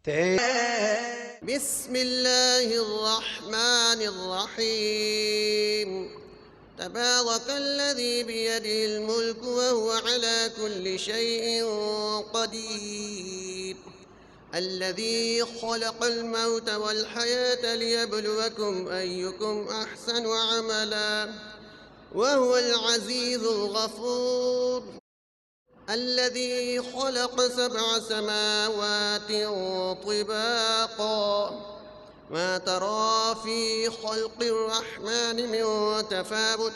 بسم الله الرحمن الرحيم. تبارك الذي بيده الملك وهو على كل شيء قدير، الذي خلق الموت والحياة ليبلوكم أيكم أحسن عملا وهو العزيز الغفور، الذي خلق 7 سماوات طباقا، ما ترى في خلق الرحمن من تفاوت،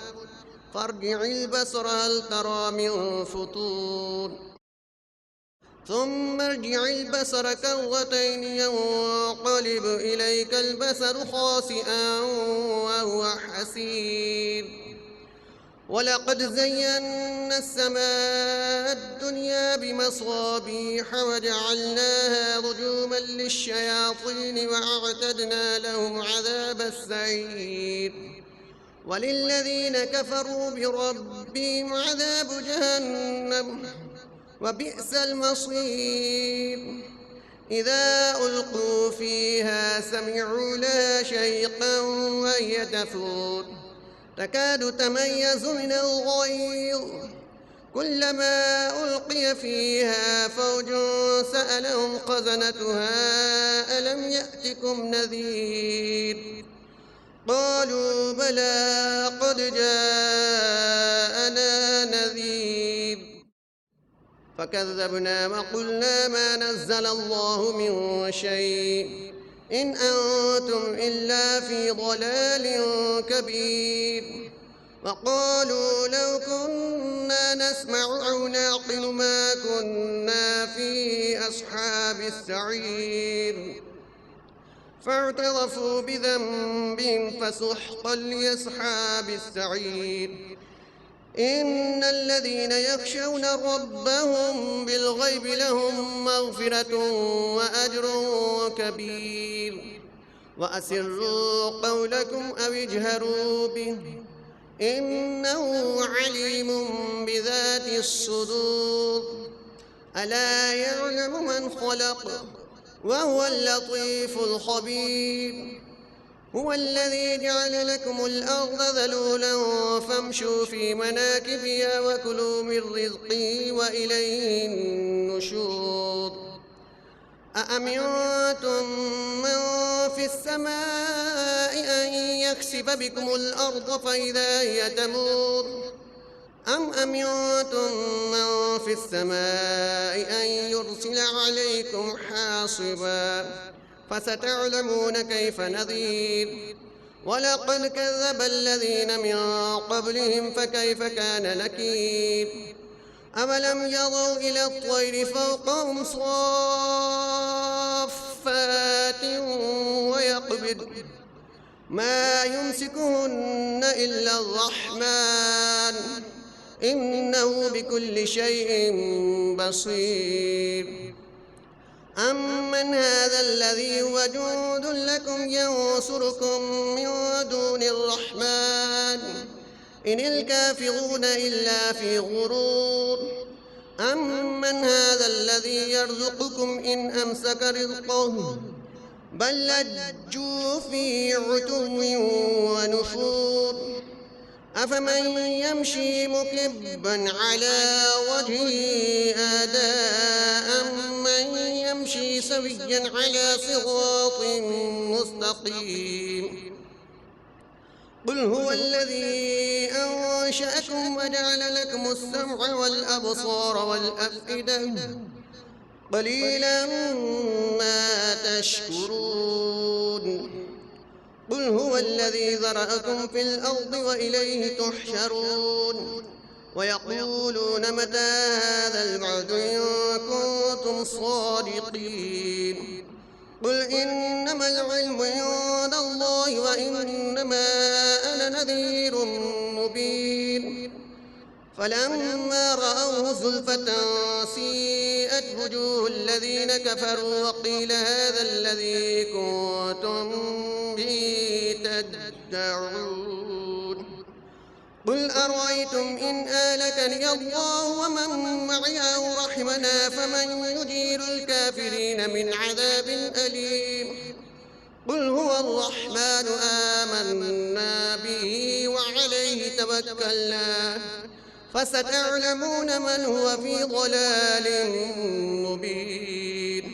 فارجع البصر هل ترى من فطور، ثم ارجع البصر كرتين ينقلب إليك البصر خاسئا وهو حسير. ولقد زينا السماء الدنيا بمصابيح وجعلناها رجوما للشياطين وأعتدنا لهم عذاب السعير. وللذين كفروا بربهم عذاب جهنم وبئس المصير. إذا ألقوا فيها سمعوا لها شيقا وهي تفور، تكاد تميز من الغيظ، كلما ألقي فيها فوج سألهم خزنتها ألم يأتكم نذير، قالوا بلى قد جاءنا نذير، فكذبنا وقلنا ما نزل الله من شيء إن أنتم إلا في ضلال كبير. وقالوا لو كنا نسمع أو نعقل ما كنا في أصحاب السعير، فاعترفوا بذنبهم فسحقا لأصحاب السعير. إن الذين يخشون ربهم بالغيب لهم مغفرة وأجر كبير. وأسروا قولكم أو اجهروا به إنه عليم بذات الصدور. ألا يعلم من خلق وهو اللطيف الخبير. هو الذي جعل لكم الأرض ذلولا فامشوا في مناكبها وكلوا من رزقه وإليه النشور. أأمنتم من في السماء أن يخسف بكم الأرض فإذا هي تمور، أم أمنتم من في السماء أن يرسل عليكم حاصبا، فستعلمون كيف نذير. ولقد كذب الذين من قبلهم فكيف كان نكير. أولم يروا إلى الطير فوقهم صافات ويقبض ما يمسكهن إلا الرحمن إنه بكل شيء بصير. أمن هذا الذي هو جند لكم ينصركم من دون الرحمن إن الكافرون إلا في غرور. أمن هذا الذي يرزقكم إن أمسك رزقه بل لجوا في عتو ونفور. أفمن يمشي مكبا على وجهه أهدى أمن يمشي سويا على صراط مستقيم. قل هو الذي أنشأكم وجعل لكم السمع والأبصار والأفئدة قليلا ما تشكرون. قل هو الذي ذرأكم في الأرض وإليه تحشرون. ويقولون متى هذا الوعد إن كنتم صادقين. قل إنما العلم عند الله وإنما أنا نذير مبين. فلما رأوه زلفة سيئت وجوه الذين كفروا وقيل هذا الذي كنتم به تدعون. قل أرأيتم إن آلكني الله ومن معي أو رحمنا فمن يجير الكافرين من عذاب أليم قل هو الرحمن آمنا به وعليه توكلنا فستعلمون من هو في ضلال مبين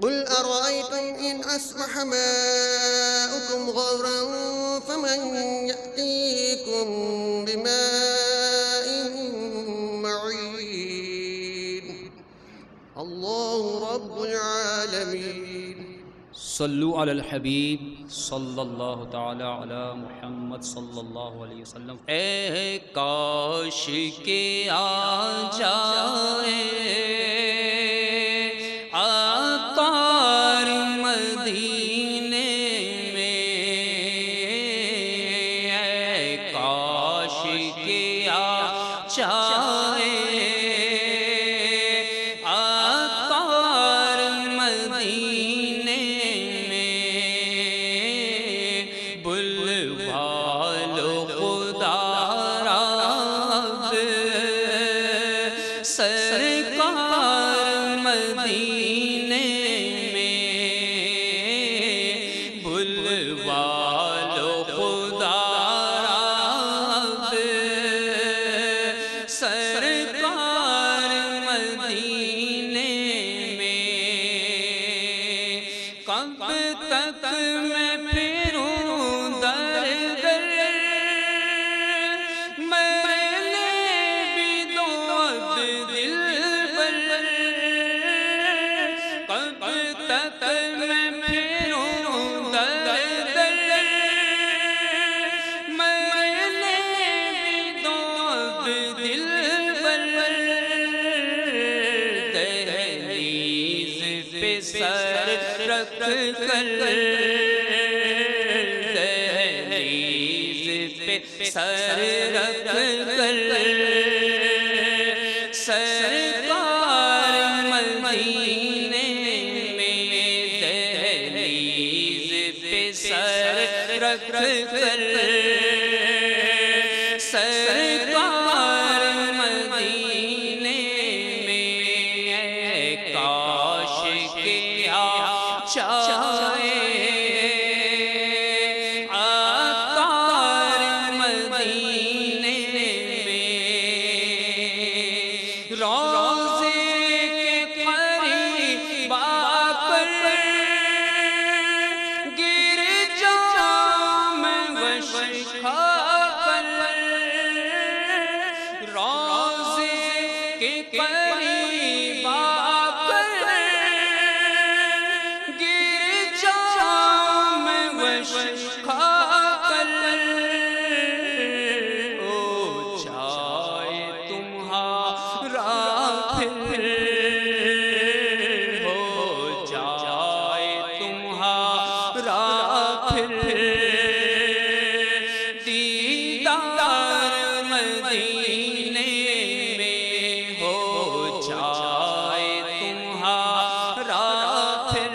قل أرأيتم إن أصبح ماؤكم غورا فمن يأتيكم بماء معين الله رب العالمين صلو علی الحبیب صلی اللہ تعالی علی محمد صلی اللہ علیہ وسلم۔ اے کاش کہ آ جائے عطار مدینے میں، اے کاش کہ آ جائے عطار مدینے سرکار مدینے میں، بلوا لو خدا رب سرکار مدینے میں۔ کب تک میں پھروں در در، میرے بھی دو اب دل بر، کب تک میں پھروں در در، میرے بھی دو اب دل بر، دہلیز پہ سر رکھ کر، دہلیز پہ سر رکھ کر، سرکار مدینے میں، دہلیز پہ سر رکھ کر، سرکار مدینے میں، اے کاش کہ آ جائے عطار مدینے میں۔ روضے کے قریب آ کر گر جاؤں میں وش کھا کر، روضے کے قریب آ کر گر جاؤں میں وش کھا کر، ہو جائے تمہارا پھر، ہو جائے تمہارا پھر دیدار مدینے میں، ہو جائے تمہارا پھر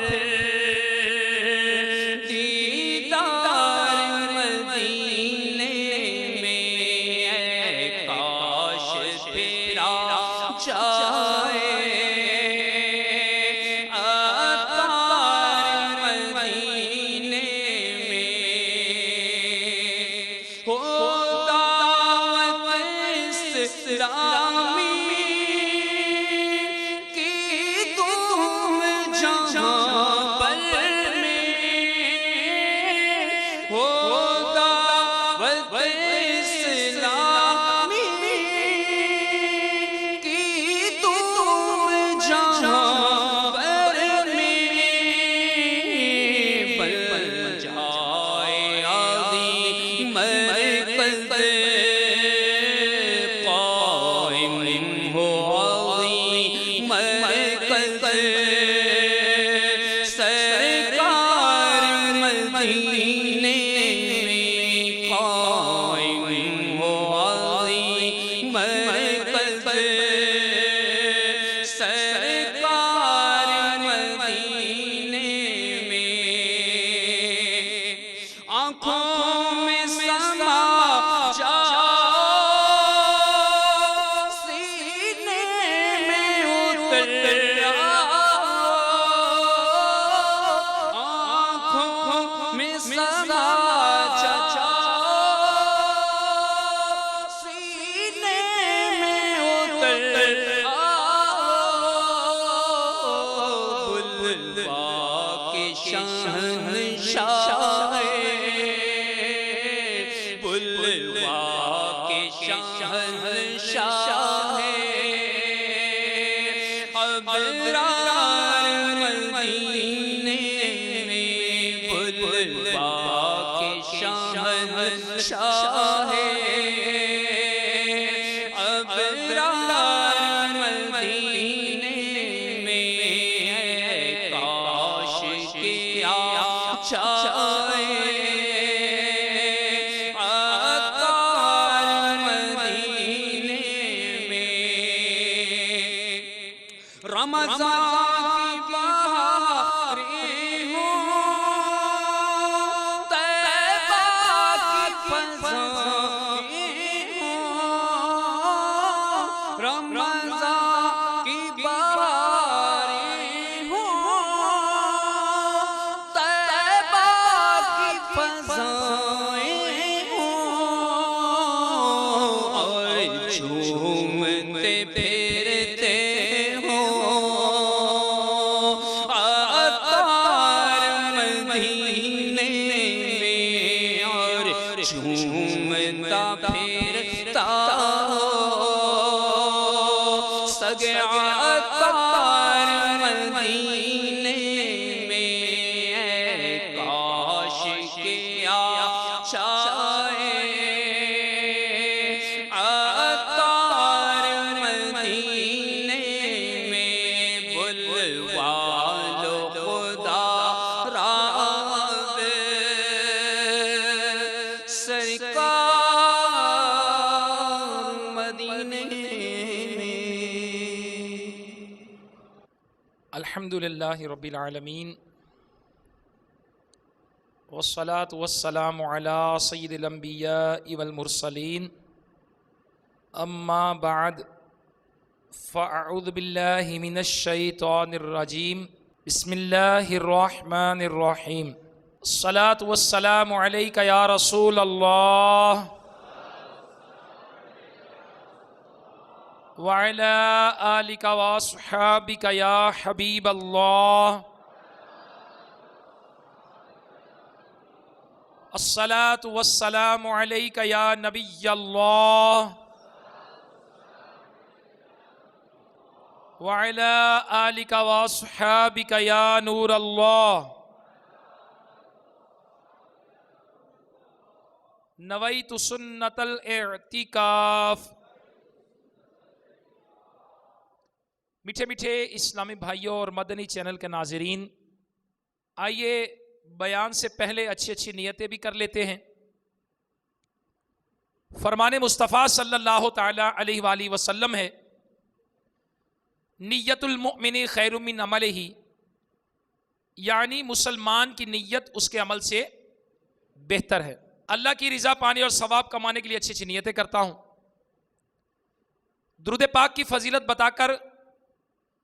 دیدار مدینے میں، اے کاش پھرا جائے عطار مدینے میں۔ آنکھوں میں سما جاؤ سینے میں اتر آؤ بلوا کے شہنشاہ بلوا کے شہنشاہ ابرار مدینے میں بلوا کے شہنشاہ ابرار مدینے میں کاش کے آ جائے رمضان کی بہاریں ہوں طیبہ کی فضائیں ہوں رمضان کی بہاریں ہوں طیبہ کی فضائیں ہوں اور جھومتے پھرتے جھومتا پھرتا سگا عطار مدینے میں کاش کے آ جائے عطار مدینے میں بلوا لو خدا سرکار مدینے میں۔ الحمدللہ رب العالمین والصلاة والسلام علی سید الانبیاء والمرسلین اما بعد فاعوذ باللہ من الشیطان الرجیم بسم اللہ الرحمن الرحیم الصلاة والسلام علیک یا رسول اللہ وعلى آلك وأصحابك يا حبيب الله الصلاة والسلام عليك يا نبي الله وعلى آلك وأصحابك يا نور الله نويت سنة الاعتكاف۔ میٹھے میٹھے اسلامی بھائیوں اور مدنی چینل کے ناظرین، آئیے بیان سے پہلے اچھی اچھی نیتیں بھی کر لیتے ہیں۔ فرمان مصطفیٰ صلی اللہ تعالی علیہ وآلہ وسلم ہے، نیت المؤمن خیر من عملہ، یعنی مسلمان کی نیت اس کے عمل سے بہتر ہے۔ اللہ کی رضا پانے اور ثواب کمانے کے لیے اچھی اچھی نیتیں کرتا ہوں۔ درود پاک کی فضیلت بتا کر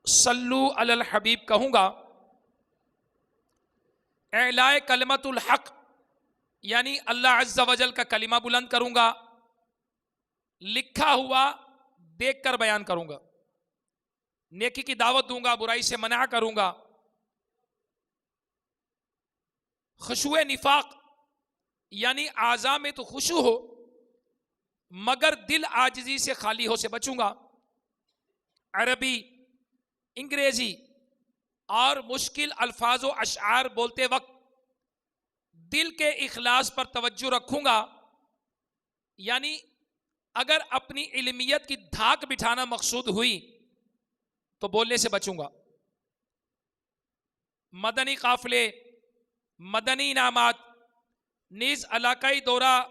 صلو علی الحبیب کہوں گا۔ اعلاء کلمت الحق، یعنی اللہ عز و جل کا کلمہ بلند کروں گا، لکھا ہوا دیکھ کر بیان کروں گا، نیکی کی دعوت دوں گا، برائی سے منع کروں گا۔ خشوع نفاق، یعنی اعضاء میں تو خشوع ہو مگر دل عاجزی سے خالی ہو سے بچوں گا۔ عربی، انگریزی اور مشکل الفاظ و اشعار بولتے وقت دل کے اخلاص پر توجہ رکھوں گا، یعنی اگر اپنی علمیت کی دھاک بٹھانا مقصود ہوئی تو بولنے سے بچوں گا۔ مدنی قافلے، مدنی انعامات نیز علاقائی دورہ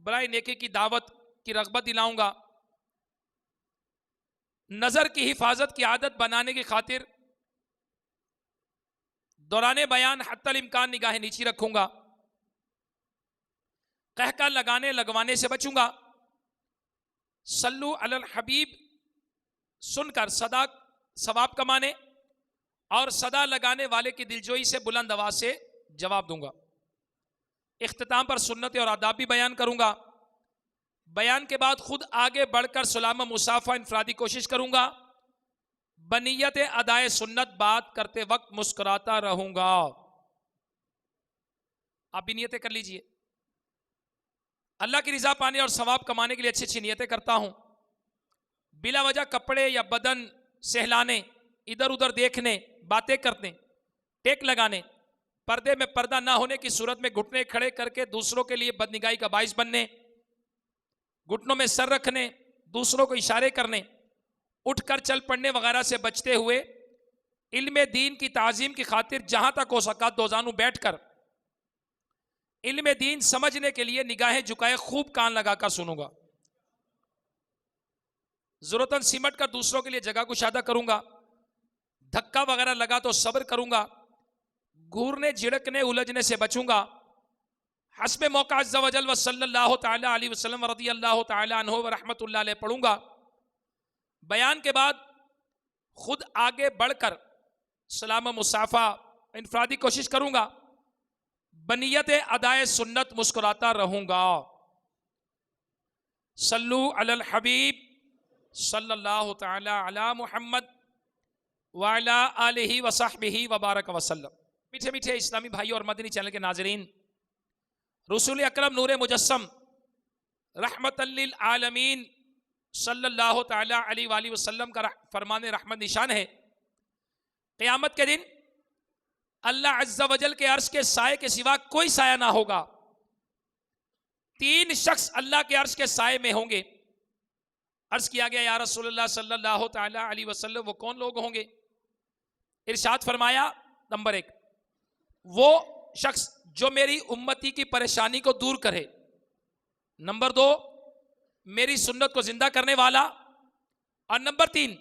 برائے نیکی کی دعوت کی رغبت دلاؤں گا۔ نظر کی حفاظت کی عادت بنانے کی خاطر دوران بیان حتی الامکان نگاہ نیچی رکھوں گا۔ قہقہ لگانے لگوانے سے بچوں گا۔ صلو علی الحبیب سن کر صدا ثواب کمانے اور صدا لگانے والے کی دلجوئی سے بلند آواز سے جواب دوں گا. اختتام پر سنت اور آداب بھی بیان کروں گا. بیان کے بعد خود آگے بڑھ کر سلام مصافحہ انفرادی کوشش کروں گا. بنیت ادائے سنت بات کرتے وقت مسکراتا رہوں گا. آپ بھی نیتیں کر لیجئے. اللہ کی رضا پانے اور ثواب کمانے کے لیے اچھی اچھی نیتیں کرتا ہوں. بلا وجہ کپڑے یا بدن سہلانے، ادھر ادھر دیکھنے، باتیں کرنے، ٹیک لگانے، پردے میں پردہ نہ ہونے کی صورت میں گھٹنے کھڑے کر کے دوسروں کے لیے بدنگاہی کا باعث بننے، گھٹنوں میں سر رکھنے، دوسروں کو اشارے کرنے، اٹھ کر چل پڑنے وغیرہ سے بچتے ہوئے علم دین کی تعظیم کی خاطر جہاں تک ہو سکا دوزانوں بیٹھ کر علم دین سمجھنے کے لیے نگاہیں جھکائے خوب کان لگا کر سنوں گا. ضرورتاً سمٹ کر دوسروں کے لیے جگہ کشادہ کروں گا. دھکا وغیرہ لگا تو صبر کروں گا. گھورنے جھڑکنے الجھنے سے بچوں گا. حسب موقع عز و جل و صلی اللہ تعالی علیہ وسلم رضی اللہ تعالی عنہ و رحمت اللہ علیہ پڑھوں گا. بیان کے بعد خود آگے بڑھ کر سلام مصافحہ انفرادی کوشش کروں گا. بنیت ادائے سنت مسکراتا رہوں گا. صلو علی الحبیب صلی اللہ تعالی علی محمد وعلی آلہ وصحبہ وبارک وسلم. میٹھے میٹھے اسلامی بھائیوں اور مدنی چینل کے ناظرین، رسول اکرم نور مجسم رحمت للعالمین صلی اللہ تعالی علیہ وآلہ وسلم کا فرمان رحمت نشان ہے. قیامت کے دن اللہ عز و جل کے عرش کے سائے کے سوا کوئی سایہ نہ ہوگا. 3 شخص اللہ کے عرش کے سائے میں ہوں گے. عرض کیا گیا یا رسول اللہ صلی اللہ تعالی علیہ وسلم وہ کون لوگ ہوں گے؟ ارشاد فرمایا، نمبر 1 وہ شخص جو میری امتی کی پریشانی کو دور کرے. نمبر 2 میری سنت کو زندہ کرنے والا. اور نمبر 3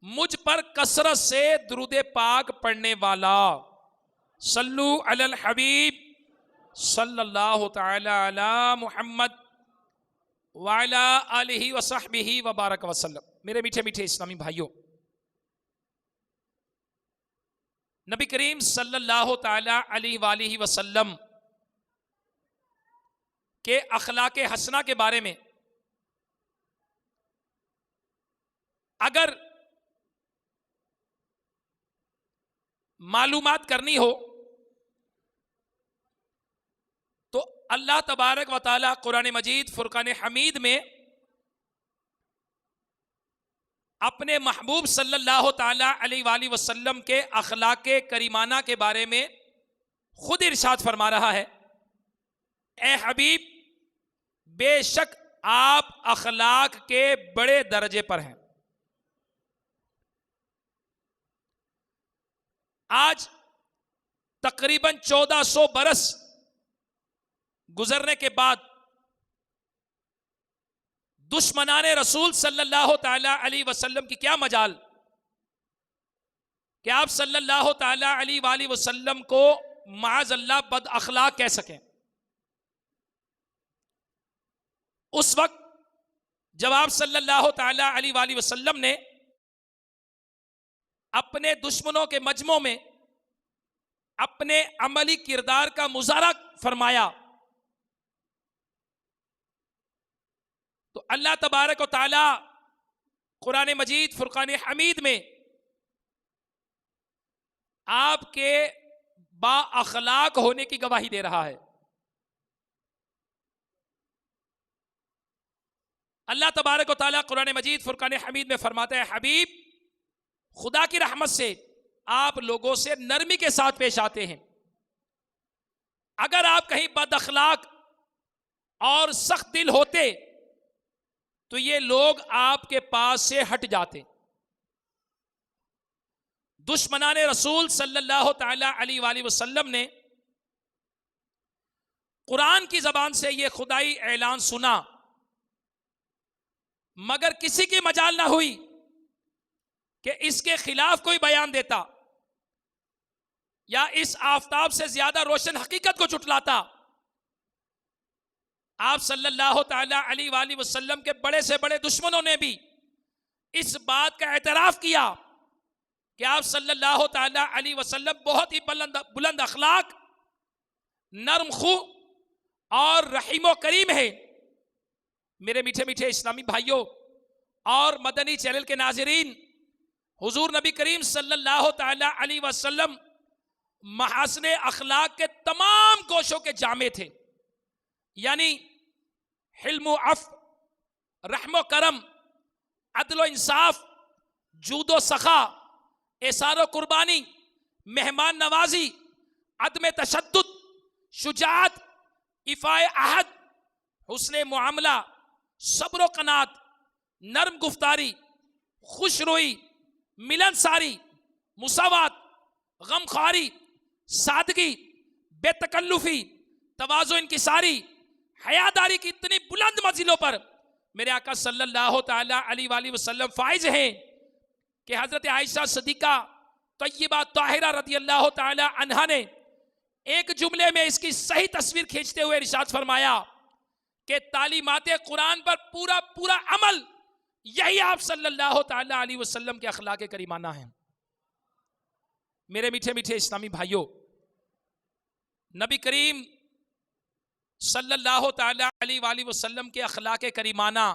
مجھ پر کثرت سے درود پاک پڑھنے والا. صلو علی الحبیب صلی اللہ تعالی علی محمد وعلی آلہ وصحبہ وبارک وسلم. میرے میٹھے میٹھے اسلامی بھائیوں، نبی کریم صلی اللہ تعالی علیہ وآلہ وسلم کے اخلاق حسنہ کے بارے میں اگر معلومات کرنی ہو تو اللہ تبارک و تعالی قرآن مجید فرقان حمید میں اپنے محبوب صلی اللہ تعالی علیہ وآلہ وسلم کے اخلاق کریمانہ کے بارے میں خود ارشاد فرما رہا ہے، اے حبیب بے شک آپ اخلاق کے بڑے درجے پر ہیں. آج تقریباً 1400 برس گزرنے کے بعد دشمنان رسول صلی اللہ تعالی علیہ وسلم کی کیا مجال کہ آپ صلی اللہ تعالی علیہ وآلہ وسلم کو معاذ اللہ بد اخلاق کہہ سکیں. اس وقت جب آپ صلی اللہ تعالی علیہ وآلہ وسلم نے اپنے دشمنوں کے مجمع میں اپنے عملی کردار کا مظاہرہ فرمایا تو اللہ تبارک و تعالی قرآن مجید فرقان حمید میں آپ کے با اخلاق ہونے کی گواہی دے رہا ہے. اللہ تبارک و تعالی قرآن مجید فرقان حمید میں فرماتا ہے، حبیب خدا کی رحمت سے آپ لوگوں سے نرمی کے ساتھ پیش آتے ہیں. اگر آپ کہیں بد اخلاق اور سخت دل ہوتے تو یہ لوگ آپ کے پاس سے ہٹ جاتے. دشمنان رسول صلی اللہ تعالی علیہ وآلہ وسلم نے قرآن کی زبان سے یہ خدائی اعلان سنا مگر کسی کی مجال نہ ہوئی کہ اس کے خلاف کوئی بیان دیتا یا اس آفتاب سے زیادہ روشن حقیقت کو جھٹلاتا. آپ صلی اللہ تعالی علیہ وآلہ وسلم کے بڑے سے بڑے دشمنوں نے بھی اس بات کا اعتراف کیا کہ آپ صلی اللہ تعالی علیہ وسلم بہت ہی بلند اخلاق نرم خو اور رحیم و کریم ہے۔ میرے میٹھے میٹھے اسلامی بھائیوں اور مدنی چینل کے ناظرین، حضور نبی کریم صلی اللہ تعالی علیہ وسلم محاسن اخلاق کے تمام گوشوں کے جامع تھے، یعنی حلم و عفو، رحم و کرم، عدل و انصاف، جود و سخا، احسان و قربانی، مہمان نوازی، عدم تشدد، شجاعت، ایفاء عہد، حسن معاملہ، صبر و قناعت، نرم گفتاری، خوش روئی، ملنساری، مساوات، غمخواری، سادگی، بے تکلفی، تواضع انکساری، حیاداری کی اتنی بلند منزلوں پر میرے آقا صلی اللہ تعالی علیہ وآلہ وسلم فائز ہیں کہ حضرت عائشہ صدیقہ طیبہ طاہرہ رضی اللہ تعالی عنہا نے ایک جملے میں اس کی صحیح تصویر کھینچتے ہوئے ارشاد فرمایا کہ تعلیمات قرآن پر پورا پورا عمل یہی آپ صلی اللہ تعالی علیہ وسلم کے اخلاق کریمانہ ہیں۔ میرے میٹھے میٹھے اسلامی بھائیوں، نبی کریم صلی اللہ تعالی علیہ وآلہ وسلم کے اخلاق کریمانہ،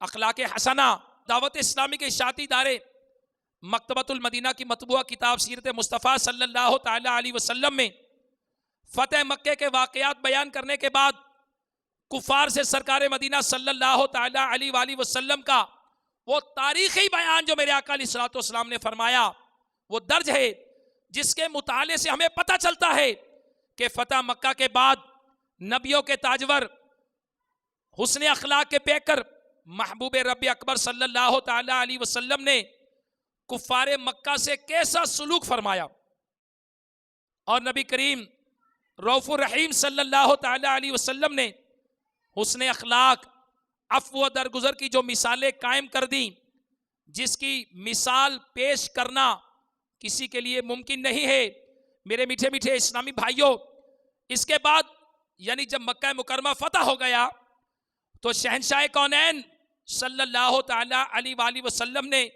اخلاق حسنہ، دعوت اسلامی کے اشاعتی ادارے مکتبۃ المدینہ کی مطبوعہ کتاب سیرت مصطفیٰ صلی اللہ تعالی علیہ وسلم میں فتح مکہ کے واقعات بیان کرنے کے بعد کفار سے سرکار مدینہ صلی اللہ تعالی علیہ وآلہ وسلم کا وہ تاریخی بیان جو میرے آقا علیہ الصلوۃ والسلام نے فرمایا وہ درج ہے، جس کے مطالعے سے ہمیں پتہ چلتا ہے کہ فتح مکہ کے بعد نبیوں کے تاجور، حسن اخلاق کے پیکر، محبوب رب اکبر صلی اللہ تعالی علیہ وسلم نے کفار مکہ سے کیسا سلوک فرمایا، اور نبی کریم رؤوف الرحیم صلی اللہ تعالی علیہ وسلم نے حسن اخلاق، عفو و درگزر کی جو مثالیں قائم کر دیں، جس کی مثال پیش کرنا کسی کے لیے ممکن نہیں ہے۔ میرے میٹھے میٹھے اسلامی بھائیوں، اس کے بعد یعنی جب مکہ مکرمہ فتح ہو گیا تو شہنشاہ کونین صلی اللہ تعالی علیہ وآلہ وسلم نے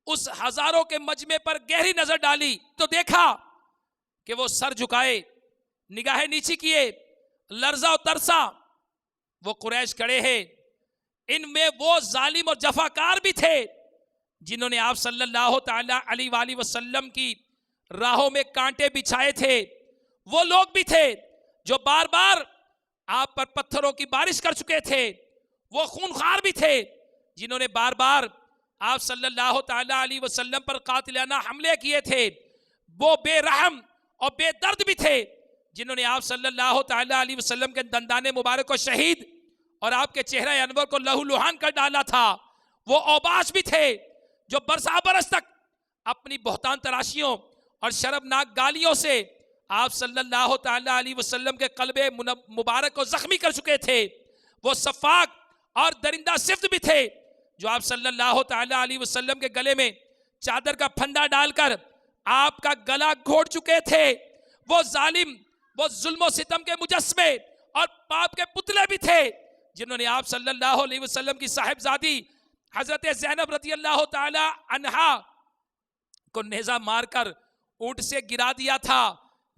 اس ہزاروں کے مجمع پر گہری نظر ڈالی تو دیکھا کہ وہ سر جھکائے، نگاہیں نیچی کیے، لرزہ و ترسا وہ قریش کھڑے ہیں۔ ان میں وہ ظالم اور جفاکار بھی تھے جنہوں نے آپ صلی اللہ تعالی علیہ وآلہ وسلم کی راہوں میں کانٹے بچھائے تھے، وہ لوگ بھی تھے جو بار بار آپ پر پتھروں کی بارش کر چکے تھے، وہ خونخوار بھی تھے جنہوں نے بار بار آپ صلی اللہ تعالی علیہ وسلم پر قاتلانہ حملے کیے تھے، وہ بے رحم اور بے درد بھی تھے جنہوں نے آپ صلی اللہ تعالی علیہ وسلم کے دندان مبارک کو شہید اور آپ کے چہرہ انور کو لہو لہان کر ڈالا تھا، وہ اوباش بھی تھے جو برسا برس تک اپنی بہتان تراشیوں اور شرمناک گالیوں سے آپ صلی اللہ تعالی علیہ وسلم کے قلب مبارک کو زخمی کر چکے تھے، وہ صفاق اور درندہ صفت بھی تھے جو آپ صلی اللہ تعالی علیہ وسلم کے گلے میں چادر کا پھندا ڈال کر آپ کا گلا گھوٹ چکے تھے، وہ ظالم، وہ ظلم و ستم کے مجسمے اور پاپ کے پتلے بھی تھے جنہوں نے آپ صلی اللہ علیہ وسلم کی صاحبزادی حضرت زینب رضی اللہ تعالی عنہا کو نیزہ مار کر اونٹ سے گرا دیا تھا،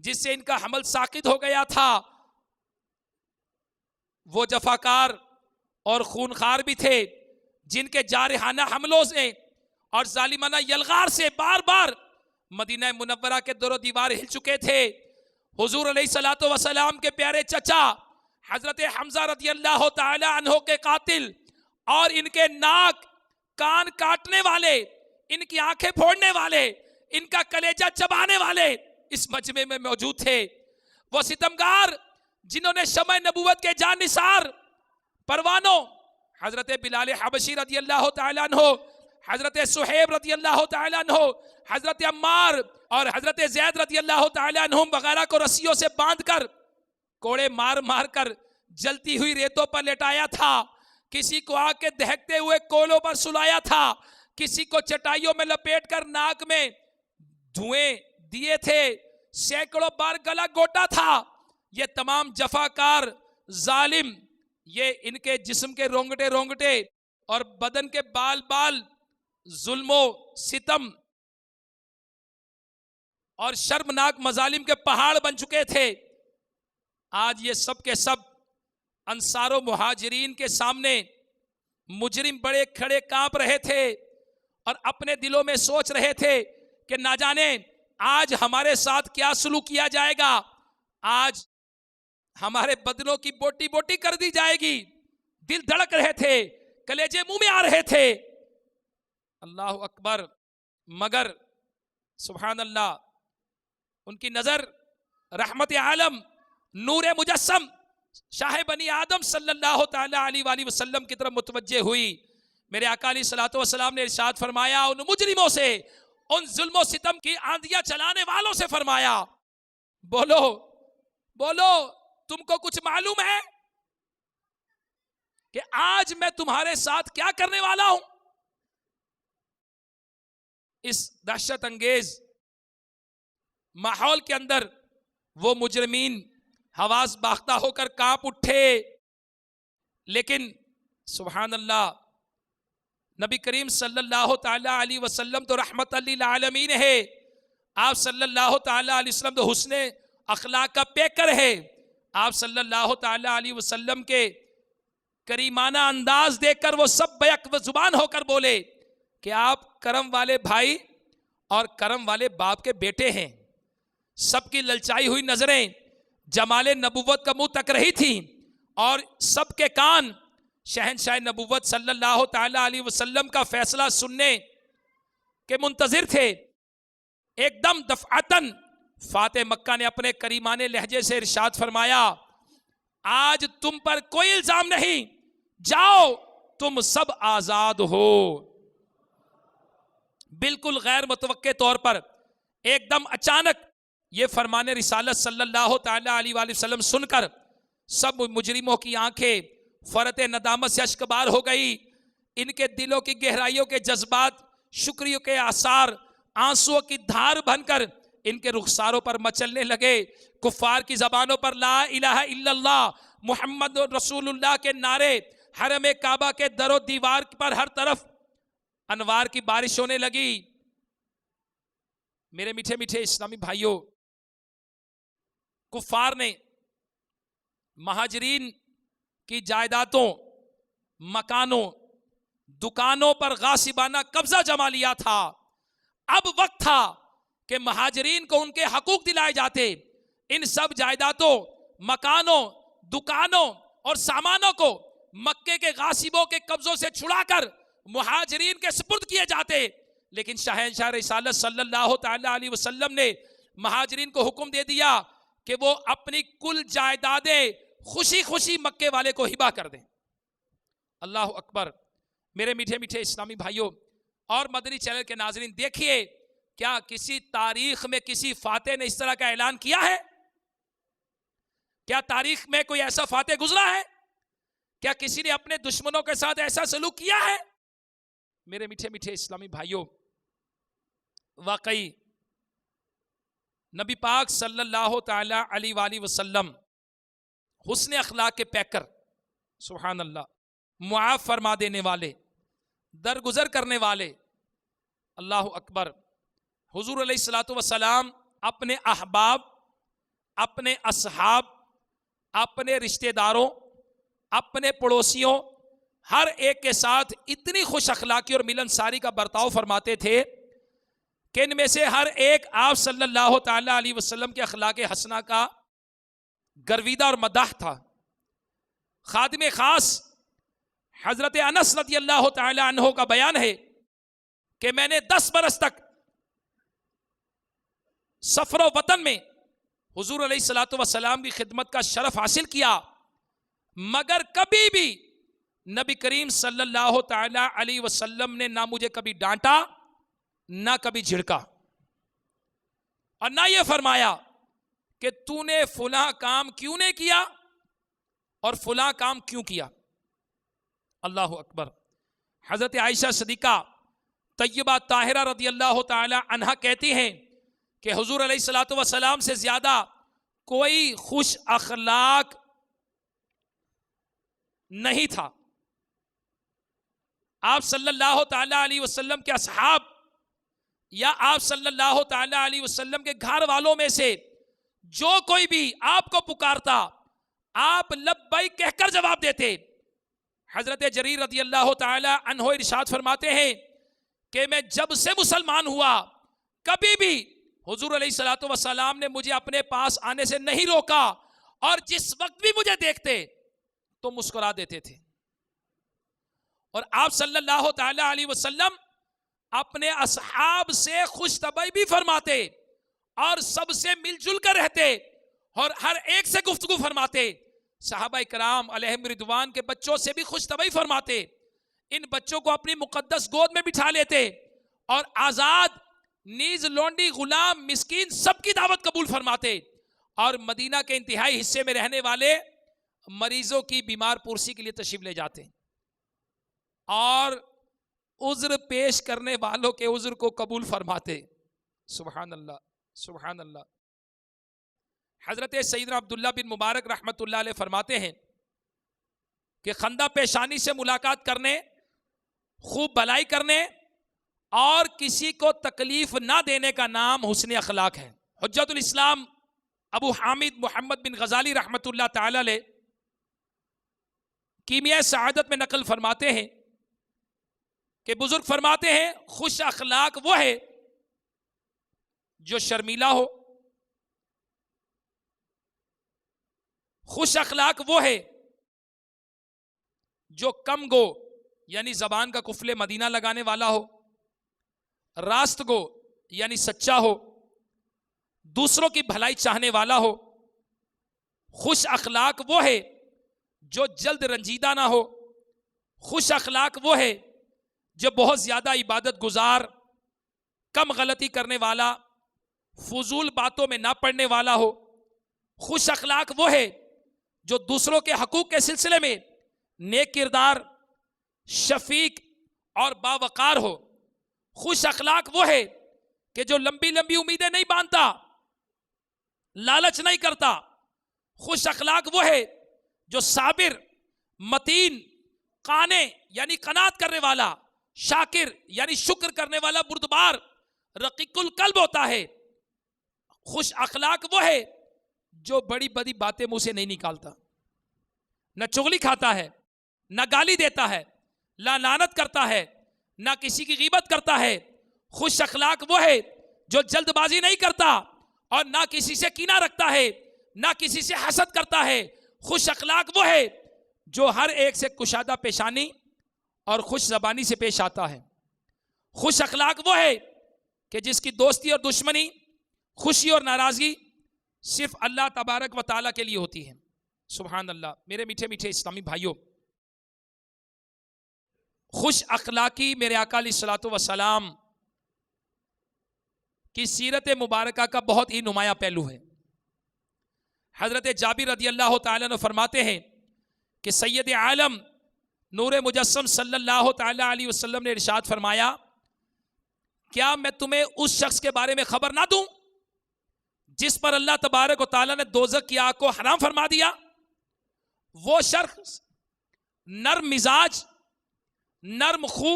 جس سے ان کا حمل ساقط ہو گیا تھا۔ وہ جفاکار اور خونخوار بھی تھے جن کے جارحانہ حملوں سے اور ظالمانہ یلغار سے بار بار مدینہ منورہ کے در و دیوار ہل چکے تھے۔ حضور علیہ الصلوۃ والسلام کے پیارے چچا حضرت حمزہ رضی اللہ تعالی عنہ کے قاتل اور ان کے ناک کان کاٹنے والے، ان کی آنکھیں پھوڑنے والے، ان کا کلیجہ چبانے والے اس مجمع میں موجود تھے۔ وہ ستمگار جنہوں نے شمع نبوت کے جان نثار پروانوں حضرت بلال حبشی رضی اللہ تعالیٰ عنہ، حضرت صہیب رضی اللہ تعالیٰ عنہ، حضرت عمار اور حضرت زید رضی اللہ تعالیٰ عنہ وغیرہ کو رسیوں سے باندھ کر کوڑے مار مار کر جلتی ہوئی ریتوں پر لٹایا تھا، کسی کو آگ کے دہکتے ہوئے کولوں پر سلایا تھا، کسی کو چٹائیوں میں لپیٹ کر ناک میں دھوئیں دیے تھے، سینکڑوں بار گلا گھوٹا تھا۔ یہ تمام جفاکار ظالم، یہ ان کے جسم کے رونگٹے رونگٹے اور بدن کے بال بال ظلم و ستم اور شرمناک مظالم کے پہاڑ بن چکے تھے۔ آج یہ سب کے سب انصار و مہاجرین کے سامنے مجرم بڑے کھڑے کانپ رہے تھے اور اپنے دلوں میں سوچ رہے تھے کہ نہ جانے آج ہمارے ساتھ کیا سلوک کیا جائے گا، آج ہمارے بدنوں کی بوٹی بوٹی کر دی جائے گی. دل دھڑک رہے تھے، کلیجے منہ میں آ رہے تھے. اللہ اکبر. مگر سبحان اللہ، ان کی نظر رحمت عالم نور مجسم شاہ بنی آدم صلی اللہ تعالی علیہ وآلہ وسلم کی طرف متوجہ ہوئی. میرے آقا علیہ الصلوۃ والسلام نے ارشاد فرمایا، ان مجرموں سے، ان ظلم و ستم کی آندیاں چلانے والوں سے فرمایا، بولو بولو تم کو کچھ معلوم ہے کہ آج میں تمہارے ساتھ کیا کرنے والا ہوں؟ اس دہشت انگیز ماحول کے اندر وہ مجرمین حواس باختہ ہو کر کانپ اٹھے. لیکن سبحان اللہ، نبی کریم صلی اللہ تعالی علیہ وسلم تو رحمت للعالمین ہے. آپ صلی اللہ تعالی علیہ وسلم تو حسن اخلاق کا پیکر ہے. آپ صلی اللہ تعالی علیہ وسلم کے کریمانہ انداز دیکھ کر وہ سب بیک زبان ہو کر بولے کہ آپ کرم والے بھائی اور کرم والے باپ کے بیٹے ہیں. سب کی للچائی ہوئی نظریں جمال نبوت کا منہ تک رہی تھی اور سب کے کان شہنشاہ نبوت صلی اللہ تعالی علیہ وسلم کا فیصلہ سننے کے منتظر تھے. ایک دم دفعتاً فاتح مکہ نے اپنے کریمانے لہجے سے ارشاد فرمایا، آج تم پر کوئی الزام نہیں، جاؤ تم سب آزاد ہو. بالکل غیر متوقع طور پر ایک دم اچانک یہ فرمان رسالت صلی اللہ تعالی علیہ وآلہ وسلم سن کر سب مجرموں کی آنکھیں فرت ندامت سے اشکبار ہو گئی. ان کے دلوں کی گہرائیوں کے جذبات شکریوں کے آثار آنسوؤں کی دھار بن کر ان کے رخساروں پر مچلنے لگے. کفار کی زبانوں پر لا الہ الا اللہ محمد رسول اللہ کے نعرے، حرم کعبہ کے در و دیوار پر ہر طرف انوار کی بارش ہونے لگی. میرے میٹھے میٹھے اسلامی بھائیوں، کفار نے مہاجرین کی جائیدادوں، مکانوں، دکانوں پر غاصبانہ قبضہ جما لیا تھا. اب وقت تھا کہ مہاجرین کو ان کے حقوق دلائے جاتے. ان سب جائیدادوں، مکانوں، دکانوں اور سامانوں کو مکے کے غاصبوں کے قبضوں سے چھڑا کر مہاجرین کے سپرد کیے جاتے. لیکن شہنشاہ رسالت صلی اللہ تعالی علیہ وسلم نے مہاجرین کو حکم دے دیا کہ وہ اپنی کل جائیدادیں خوشی خوشی مکے والے کو ہبہ کر دیں. اللہ اکبر. میرے میٹھے میٹھے اسلامی بھائیوں اور مدنی چینل کے ناظرین، دیکھیے کیا کسی تاریخ میں کسی فاتح نے اس طرح کا اعلان کیا ہے؟ کیا تاریخ میں کوئی ایسا فاتح گزرا ہے؟ کیا کسی نے اپنے دشمنوں کے ساتھ ایسا سلوک کیا ہے؟ میرے میٹھے میٹھے اسلامی بھائیوں، واقعی نبی پاک صلی اللہ تعالی علیہ وآلہ وسلم حسن اخلاق کے پیکر، سبحان اللہ، معاف فرما دینے والے، درگزر کرنے والے. اللہ اکبر. حضور علیہ الصلوۃ والسلام اپنے احباب، اپنے اصحاب، اپنے رشتہ داروں، اپنے پڑوسیوں، ہر ایک کے ساتھ اتنی خوش اخلاقی اور ملنساری کا برتاؤ فرماتے تھے کہ ان میں سے ہر ایک آپ صلی اللہ تعالی علیہ وسلم کے اخلاق حسنہ کا گرویدہ اور مداح تھا. خادم خاص حضرت انس رضی اللہ تعالی عنہ کا بیان ہے کہ میں نے 10 برس تک سفر و وطن میں حضور علیہ الصلوۃ والسلام کی خدمت کا شرف حاصل کیا، مگر کبھی بھی نبی کریم صلی اللہ تعالی علیہ وسلم نے نہ مجھے کبھی ڈانٹا، نہ کبھی جھڑکا، اور نہ یہ فرمایا کہ تو نے فلاں کام کیوں نہیں کیا اور فلاں کام کیوں کیا. اللہ اکبر. حضرت عائشہ صدیقہ طیبہ طاہرہ رضی اللہ تعالی عنہا کہتی ہیں کہ حضور علیہ الصلوۃ والسلام سے زیادہ کوئی خوش اخلاق نہیں تھا. آپ صلی اللہ تعالی علیہ وسلم کے اصحاب یا آپ صلی اللہ تعالی علیہ وسلم کے گھر والوں میں سے جو کوئی بھی آپ کو پکارتا آپ لبیک کہہ کر جواب دیتے. حضرت جریر رضی اللہ تعالی عنہ ارشاد فرماتے ہیں کہ میں جب سے مسلمان ہوا کبھی بھی حضور علیہ الصلوۃ والسلام نے مجھے اپنے پاس آنے سے نہیں روکا، اور جس وقت بھی مجھے دیکھتے تو مسکرا دیتے تھے. اور آپ صلی اللہ تعالی علیہ وسلم اپنے اصحاب سے خوش طبعی بھی فرماتے، اور سب سے مل جل کر رہتے، اور ہر ایک سے گفتگو فرماتے. صحابہ کرام علیہم رضوان کے بچوں سے بھی خوش طبعی فرماتے. ان بچوں کو اپنی مقدس گود میں بٹھا لیتے، اور آزاد، نیز، لونڈی، غلام، مسکین سب کی دعوت قبول فرماتے. اور مدینہ کے انتہائی حصے میں رہنے والے مریضوں کی بیمار پرسی کے لیے تشریف لے جاتے، اور عذر پیش کرنے والوں کے عذر کو قبول فرماتے. سبحان اللہ، سبحان اللہ. حضرت سیدنا عبداللہ بن مبارک رحمت اللہ علیہ فرماتے ہیں کہ خندہ پیشانی سے ملاقات کرنے، خوب بھلائی کرنے، اور کسی کو تکلیف نہ دینے کا نام حسن اخلاق ہے. حجت الاسلام ابو حامد محمد بن غزالی رحمت اللہ تعالی علیہ کیمیائے سعادت میں نقل فرماتے ہیں کہ بزرگ فرماتے ہیں خوش اخلاق وہ ہے جو شرمیلا ہو، خوش اخلاق وہ ہے جو کم گو یعنی زبان کا قفل مدینہ لگانے والا ہو، راست گو یعنی سچا ہو، دوسروں کی بھلائی چاہنے والا ہو. خوش اخلاق وہ ہے جو جلد رنجیدہ نہ ہو. خوش اخلاق وہ ہے جو بہت زیادہ عبادت گزار، کم غلطی کرنے والا، فضول باتوں میں نہ پڑنے والا ہو. خوش اخلاق وہ ہے جو دوسروں کے حقوق کے سلسلے میں نیک کردار، شفیق اور باوقار ہو. خوش اخلاق وہ ہے کہ جو لمبی لمبی امیدیں نہیں باندھتا، لالچ نہیں کرتا. خوش اخلاق وہ ہے جو صابر، متین، قانے یعنی قناعت کرنے والا، شاکر یعنی شکر کرنے والا، بردبار، رقیق القلب ہوتا ہے. خوش اخلاق وہ ہے جو بڑی بڑی باتیں منہ سے نہیں نکالتا، نہ چغلی کھاتا ہے، نہ گالی دیتا ہے، نہ لعنت کرتا ہے، نہ کسی کی غیبت کرتا ہے. خوش اخلاق وہ ہے جو جلد بازی نہیں کرتا، اور نہ کسی سے کینہ رکھتا ہے، نہ کسی سے حسد کرتا ہے. خوش اخلاق وہ ہے جو ہر ایک سے کشادہ پیشانی اور خوش زبانی سے پیش آتا ہے. خوش اخلاق وہ ہے کہ جس کی دوستی اور دشمنی، خوشی اور ناراضگی صرف اللہ تبارک و تعالیٰ کے لیے ہوتی ہے. سبحان اللہ. میرے میٹھے میٹھے اسلامی بھائیوں، خوش اخلاقی میرے آقا علیہ الصلوۃ والسلام کی سیرت مبارکہ کا بہت ہی نمایاں پہلو ہے. حضرت جابر رضی اللہ تعالیٰ عنہ فرماتے ہیں کہ سید عالم نور مجسم صلی اللہ تعالیٰ علیہ وسلم نے ارشاد فرمایا، کیا میں تمہیں اس شخص کے بارے میں خبر نہ دوں جس پر اللہ تبارک و تعالیٰ نے دوزخ کی آگ کو حرام فرما دیا؟ وہ شخص نرم مزاج، نرم خو،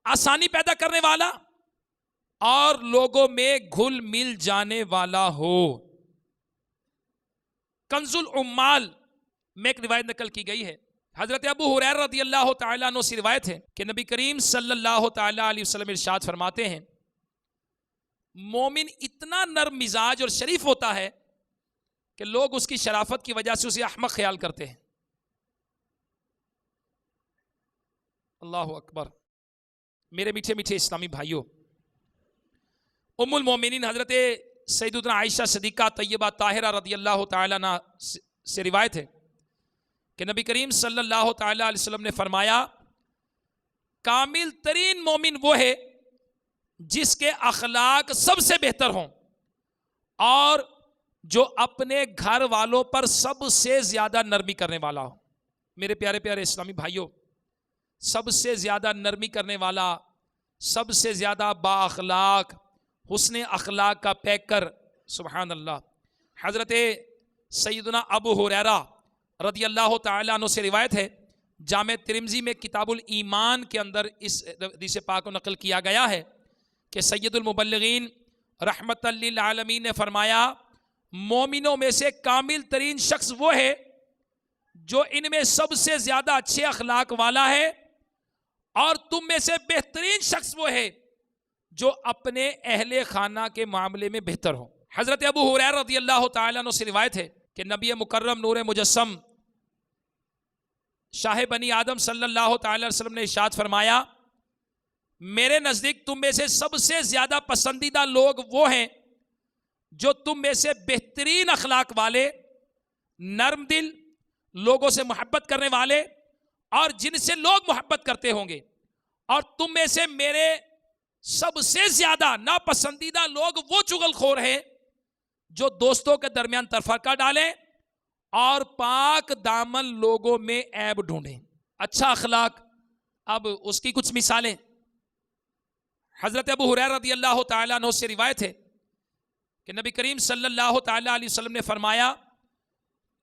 آسانی پیدا کرنے والا اور لوگوں میں گھل مل جانے والا ہو. کنز العمال میں ایک روایت نقل کی گئی ہے. حضرت ابو ہریرہ رضی اللہ تعالیٰ عنہ سے روایت ہے کہ نبی کریم صلی اللہ تعالیٰ علیہ وسلم ارشاد فرماتے ہیں، مومن اتنا نرم مزاج اور شریف ہوتا ہے کہ لوگ اس کی شرافت کی وجہ سے اسے احمق خیال کرتے ہیں. اللہ اکبر. میرے میٹھے میٹھے اسلامی بھائیوں، ام المومنین حضرت سیدتنا عائشہ صدیقہ طیبہ طاہرہ رضی اللہ تعالیٰ عنہ سے روایت ہے کہ نبی کریم صلی اللہ تعالیٰ علیہ وسلم نے فرمایا، کامل ترین مومن وہ ہے جس کے اخلاق سب سے بہتر ہوں اور جو اپنے گھر والوں پر سب سے زیادہ نرمی کرنے والا ہو. میرے پیارے پیارے اسلامی بھائیوں، سب سے زیادہ نرمی کرنے والا، سب سے زیادہ با اخلاق، حسن اخلاق کا پیکر، سبحان اللہ. حضرت سیدنا ابو ہریرہ رضی اللہ تعالیٰ عنہ سے روایت ہے، جامع ترمذی میں کتاب الایمان کے اندر اس حدیث پاک کو نقل کیا گیا ہے کہ سید المبلغین رحمت للعالمین نے فرمایا، مومنوں میں سے کامل ترین شخص وہ ہے جو ان میں سب سے زیادہ اچھے اخلاق والا ہے، اور تم میں سے بہترین شخص وہ ہے جو اپنے اہل خانہ کے معاملے میں بہتر ہو۔ حضرت ابو ہریرہ رضی اللہ تعالیٰ عنہ سے روایت ہے کہ نبی مکرم نور مجسم شاہ بنی آدم صلی اللہ تعالی علیہ وسلم نے ارشاد فرمایا، میرے نزدیک تم میں سے سب سے زیادہ پسندیدہ لوگ وہ ہیں جو تم میں سے بہترین اخلاق والے، نرم دل، لوگوں سے محبت کرنے والے، اور جن سے لوگ محبت کرتے ہوں گے، اور تم میں سے میرے سب سے زیادہ ناپسندیدہ لوگ وہ چغل خور ہیں جو دوستوں کے درمیان تفرقہ ڈالیں اور پاک دامن لوگوں میں عیب ڈھونڈیں۔ اچھا اخلاق، اب اس کی کچھ مثالیں۔ حضرت ابو ہریرہ رضی اللہ تعالیٰ عنہ سے روایت ہے کہ نبی کریم صلی اللہ تعالیٰ علیہ وسلم نے فرمایا،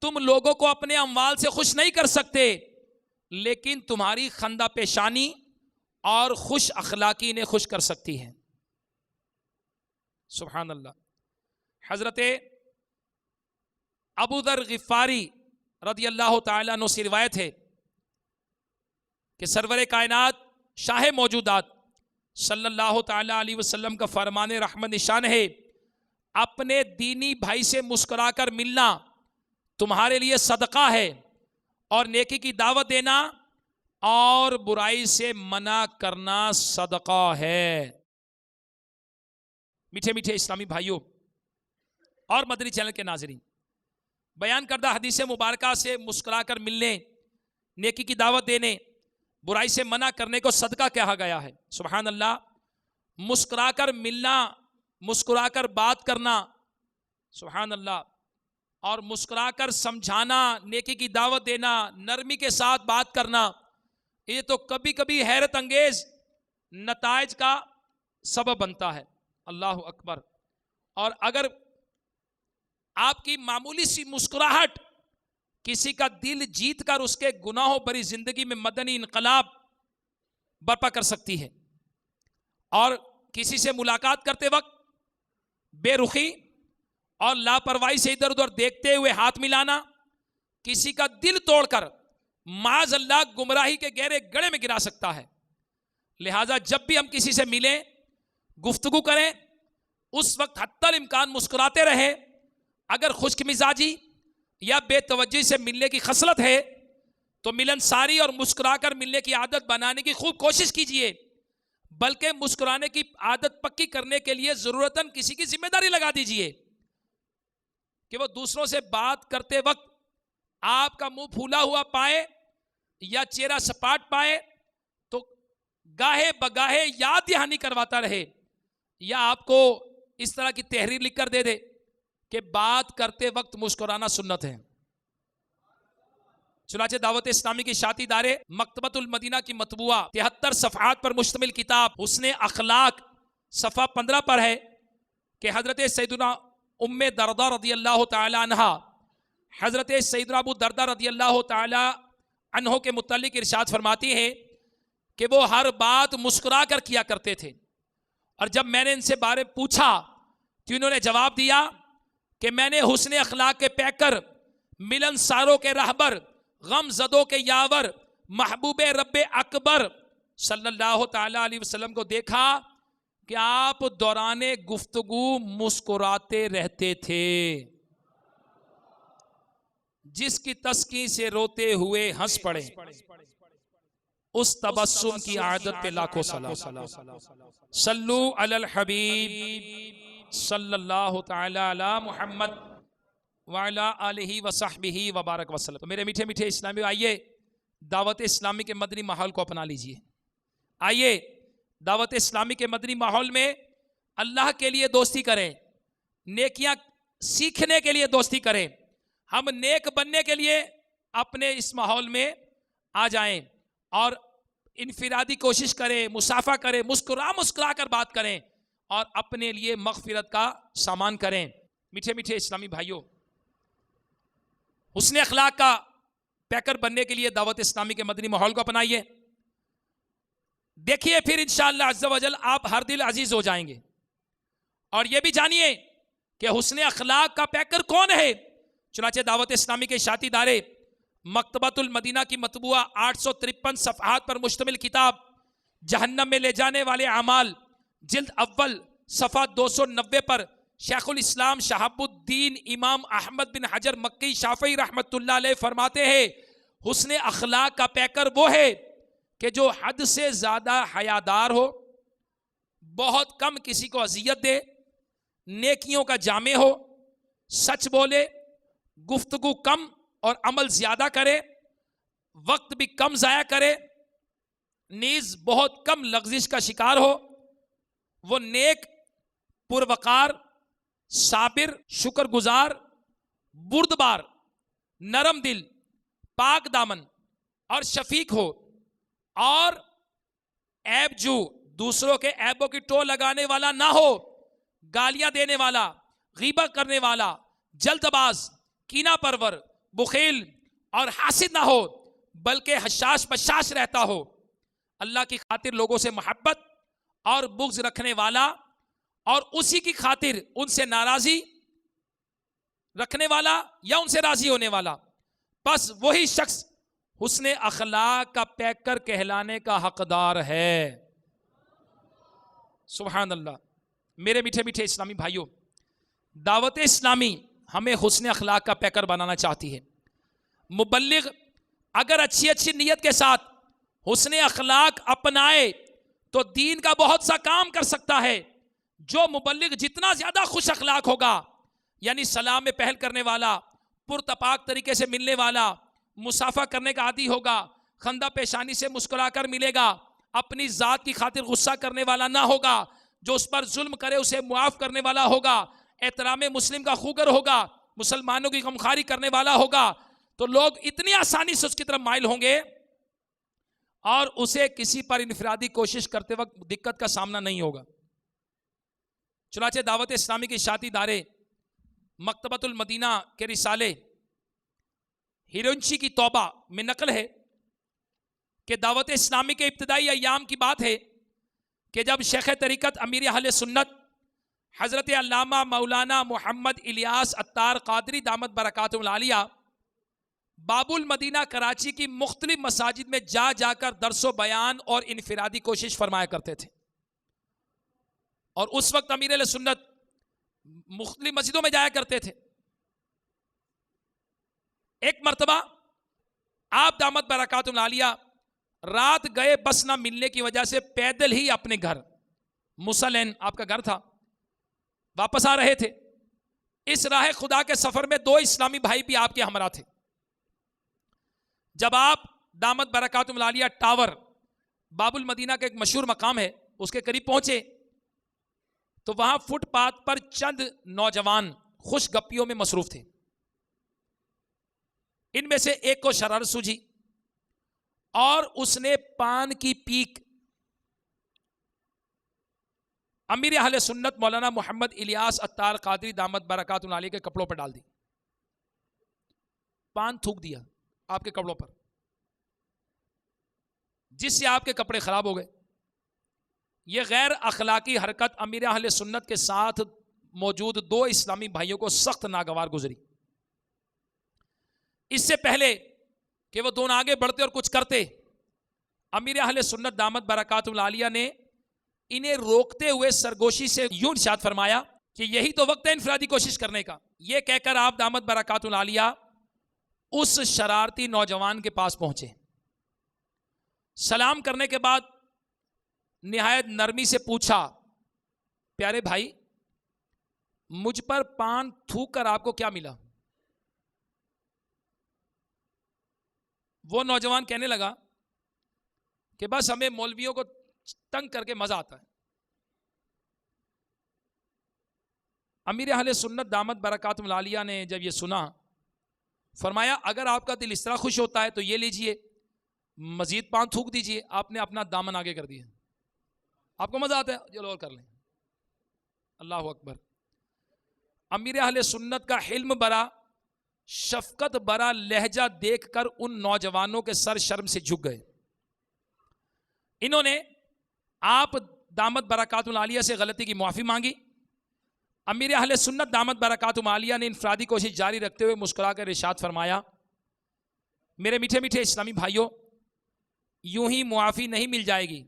تم لوگوں کو اپنے اموال سے خوش نہیں کر سکتے، لیکن تمہاری خندہ پیشانی اور خوش اخلاقی انہیں خوش کر سکتی ہے۔ سبحان اللہ۔ حضرت ابو ذر غفاری رضی اللہ تعالیٰ عنہ سے روایت ہے کہ سرور کائنات شاہ موجودات صلی اللہ تعالیٰ علیہ وسلم کا فرمان رحمت نشان ہے، اپنے دینی بھائی سے مسکرا کر ملنا تمہارے لیے صدقہ ہے، اور نیکی کی دعوت دینا اور برائی سے منع کرنا صدقہ ہے۔ میٹھے میٹھے اسلامی بھائیوں اور مدنی چینل کے ناظرین، بیان کردہ حدیث مبارکہ سے مسکرا کر ملنے، نیکی کی دعوت دینے، برائی سے منع کرنے کو صدقہ کہا گیا ہے۔ سبحان اللہ۔ مسکرا کر ملنا، مسکرا کر بات کرنا، سبحان اللہ، اور مسکرا کر سمجھانا، نیکی کی دعوت دینا، نرمی کے ساتھ بات کرنا، یہ تو کبھی کبھی حیرت انگیز نتائج کا سبب بنتا ہے۔ اللہ اکبر۔ اور اگر آپ کی معمولی سی مسکراہٹ کسی کا دل جیت کر اس کے گناہوں بری زندگی میں مدنی انقلاب برپا کر سکتی ہے، اور کسی سے ملاقات کرتے وقت بے رخی اور لاپرواہی سے ادھر ادھر دیکھتے ہوئے ہاتھ ملانا کسی کا دل توڑ کر معاذ اللہ گمراہی کے گہرے گڑھے میں گرا سکتا ہے۔ لہٰذا جب بھی ہم کسی سے ملیں، گفتگو کریں، اس وقت حتی الامکان مسکراتے رہیں۔ اگر خشک مزاجی یا بے توجہی سے ملنے کی خصلت ہے تو ملنساری اور مسکرا کر ملنے کی عادت بنانے کی خوب کوشش کیجیے، بلکہ مسکرانے کی عادت پکی کرنے کے لیے ضرورتاً کسی کی ذمہ داری لگا دیجیے کہ وہ دوسروں سے بات کرتے وقت آپ کا منہ پھولا ہوا پائے یا چہرہ سپاٹ پائے تو گاہے بگاہے یاد دہانی کرواتا رہے، یا آپ کو اس طرح کی تحریر لکھ کر دے دے کہ بات کرتے وقت مسکرانا سنت ہے۔ چنانچہ دعوت اسلامی کی اشاعتی ادارے مکتبۃ المدینہ کی مطبوعہ 73 صفحات پر مشتمل کتاب حسن اخلاق صفحہ 15 پر ہے کہ حضرت سیدنا ام دردہ رضی اللہ تعالی عنہ حضرت سیدنا ابو دردہ رضی اللہ تعالی عنہ کے متعلق ارشاد فرماتی ہیں کہ وہ ہر بات مسکرا کر کیا کرتے تھے، اور جب میں نے ان سے بارے پوچھا تو انہوں نے جواب دیا کہ میں نے حسن اخلاق کے پیکر، ملنساروں کے رہبر، غم زدوں کے یاور، محبوب رب اکبر صلی اللہ تعالی علیہ وسلم کو دیکھا کہ آپ دوران گفتگو مسکراتے رہتے تھے، جس کی تسکین سے روتے ہوئے ہنس پڑے، اس تبسم کی عادت پہ لاکھوں سلام۔ صلو علی الحبیب صلی اللہ تعالی علی محمد وعلی آلہ وصحبہ وبارک وسلم۔ تو میرے میٹھے میٹھے اسلامی، آئیے دعوت اسلامی کے مدنی ماحول کو اپنا لیجئے۔ آئیے دعوت اسلامی کے مدنی ماحول میں اللہ کے لیے دوستی کریں، نیکیاں سیکھنے کے لیے دوستی کریں، ہم نیک بننے کے لیے اپنے اس ماحول میں آ جائیں اور انفرادی کوشش کریں، مسافہ کریں، مسکرا کر بات کریں اور اپنے لیے مغفرت کا سامان کریں۔ میٹھے میٹھے اسلامی بھائیوں، حسن اخلاق کا پیکر بننے کے لیے دعوت اسلامی کے مدنی ماحول کو اپنائیے، دیکھیے پھر انشاءاللہ عز و جل آپ ہر دل عزیز ہو جائیں گے۔ اور یہ بھی جانیے کہ حسن اخلاق کا پیکر کون ہے؟ چنانچہ دعوت اسلامی کے اشاعتی ادارے مکتبۃ المدینہ کی مطبوعہ 853 صفحات پر مشتمل کتاب جہنم میں لے جانے والے اعمال جلد اول صفحہ 290 پر شیخ الاسلام شہاب الدین امام احمد بن حجر مکی شافعی رحمت اللہ علیہ فرماتے ہیں حسن اخلاق کا پیکر وہ ہے کہ جو حد سے زیادہ حیادار ہو، بہت کم کسی کو اذیت دے، نیکیوں کا جامع ہو، سچ بولے، گفتگو کم اور عمل زیادہ کرے، وقت بھی کم ضائع کرے، نیز بہت کم لغزش کا شکار ہو، وہ نیک، پروقار، صابر، شکر گزار، بردبار، نرم دل، پاک دامن اور شفیق ہو، اور عیب جو دوسروں کے عیبوں کی ٹو لگانے والا نہ ہو، گالیاں دینے والا، غیبت کرنے والا، جلد باز، کینہ پرور، بخیل اور حاسد نہ ہو، بلکہ حشاش بشاش رہتا ہو، اللہ کی خاطر لوگوں سے محبت اور بغض رکھنے والا اور اسی کی خاطر ان سے ناراضی رکھنے والا یا ان سے راضی ہونے والا، بس وہی شخص حسن اخلاق کا پیکر کہلانے کا حقدار ہے۔ سبحان اللہ۔ میرے میٹھے میٹھے اسلامی بھائیوں، دعوت اسلامی ہمیں حسن اخلاق کا پیکر بنانا چاہتی ہے۔ مبلغ اگر اچھی نیت کے ساتھ حسن اخلاق اپنائے تو دین کا بہت سا کام کر سکتا ہے۔ جو مبلغ جتنا زیادہ خوش اخلاق ہوگا، یعنی سلام میں پہل کرنے والا، پرتپاک طریقے سے ملنے والا، مصافحہ کرنے کا عادی ہوگا، خندہ پیشانی سے مسکرا کر ملے گا، اپنی ذات کی خاطر غصہ کرنے والا نہ ہوگا، جو اس پر ظلم کرے اسے معاف کرنے والا ہوگا، احترام مسلم کا خوگر ہوگا، مسلمانوں کی غمخواری کرنے والا ہوگا، تو لوگ اتنی آسانی سے اس کی طرف مائل ہوں گے اور اسے کسی پر انفرادی کوشش کرتے وقت دقت کا سامنا نہیں ہوگا۔ چنانچہ دعوت اسلامی کے اشاعتی ادارے مکتبۃ المدینہ کے رسالے ہیرونچی کی توبہ میں نقل ہے کہ دعوت اسلامی کے ابتدائی ایام کی بات ہے کہ جب شیخ طریقت امیر اہل سنت حضرت علامہ مولانا محمد الیاس عطار قادری دامت برکاتہ العالیہ باب المدینہ کراچی کی مختلف مساجد میں جا جا کر درس و بیان اور انفرادی کوشش فرمایا کرتے تھے، اور اس وقت امیر اہل سنت مختلف مسجدوں میں جایا کرتے تھے۔ ایک مرتبہ آپ دامت برکاتہ العالیہ رات گئے بس نہ ملنے کی وجہ سے پیدل ہی اپنے گھر، مسلین آپ کا گھر تھا، واپس آ رہے تھے۔ اس راہ خدا کے سفر میں دو اسلامی بھائی بھی آپ کے ہمراہ تھے۔ جب آپ دامت برکاتہ العالیہ ٹاور باب المدینہ کا ایک مشہور مقام ہے اس کے قریب پہنچے تو وہاں فٹ پاتھ پر چند نوجوان خوش گپیوں میں مصروف تھے۔ ان میں سے ایک کو شرارت سوجھی اور اس نے پان کی پیک امیر اہل سنت مولانا محمد الیاس عطار قادری دامت برکاتہ العالیہ کے کپڑوں پر ڈال دی، پان تھوک دیا آپ کے کپڑوں پر، جس سے آپ کے کپڑے خراب ہو گئے۔ یہ غیر اخلاقی حرکت امیر اہل سنت کے ساتھ موجود دو اسلامی بھائیوں کو سخت ناگوار گزری۔ اس سے پہلے کہ وہ دونوں آگے بڑھتے اور کچھ کرتے، امیر اہل سنت دامت برکاتہ العالیہ نے انہیں روکتے ہوئے سرگوشی سے یوں ارشاد فرمایا کہ یہی تو وقت ہے انفرادی کوشش کرنے کا۔ یہ کہہ کر آپ دامت برکاتہ العالیہ اس شرارتی نوجوان کے پاس پہنچے، سلام کرنے کے بعد نہایت نرمی سے پوچھا، پیارے بھائی مجھ پر پان تھوک کر آپ کو کیا ملا؟ وہ نوجوان کہنے لگا کہ بس ہمیں مولویوں کو تنگ کر کے مزہ آتا ہے۔ امیر اہل سنت دامت برکاتہ العالیہ نے جب یہ سنا فرمایا اگر آپ کا دل اس طرح خوش ہوتا ہے تو یہ لیجئے، مزید پان تھوک دیجئے۔ آپ نے اپنا دامن آگے کر دیا، آپ کو مزہ آتا ہے چلو اور کر لیں۔ اللہ اکبر۔ امیر اہل سنت کا حلم برا شفقت برا لہجہ دیکھ کر ان نوجوانوں کے سر شرم سے جھک گئے۔ انہوں نے آپ دامت برکاتہ العالیہ سے غلطی کی معافی مانگی، امیر اہل سنت دامت برکاتہم عالیہ نے انفرادی کوشش جاری رکھتے ہوئے مسکرا کر ارشاد فرمایا، میرے میٹھے میٹھے اسلامی بھائیوں، یوں ہی معافی نہیں مل جائے گی،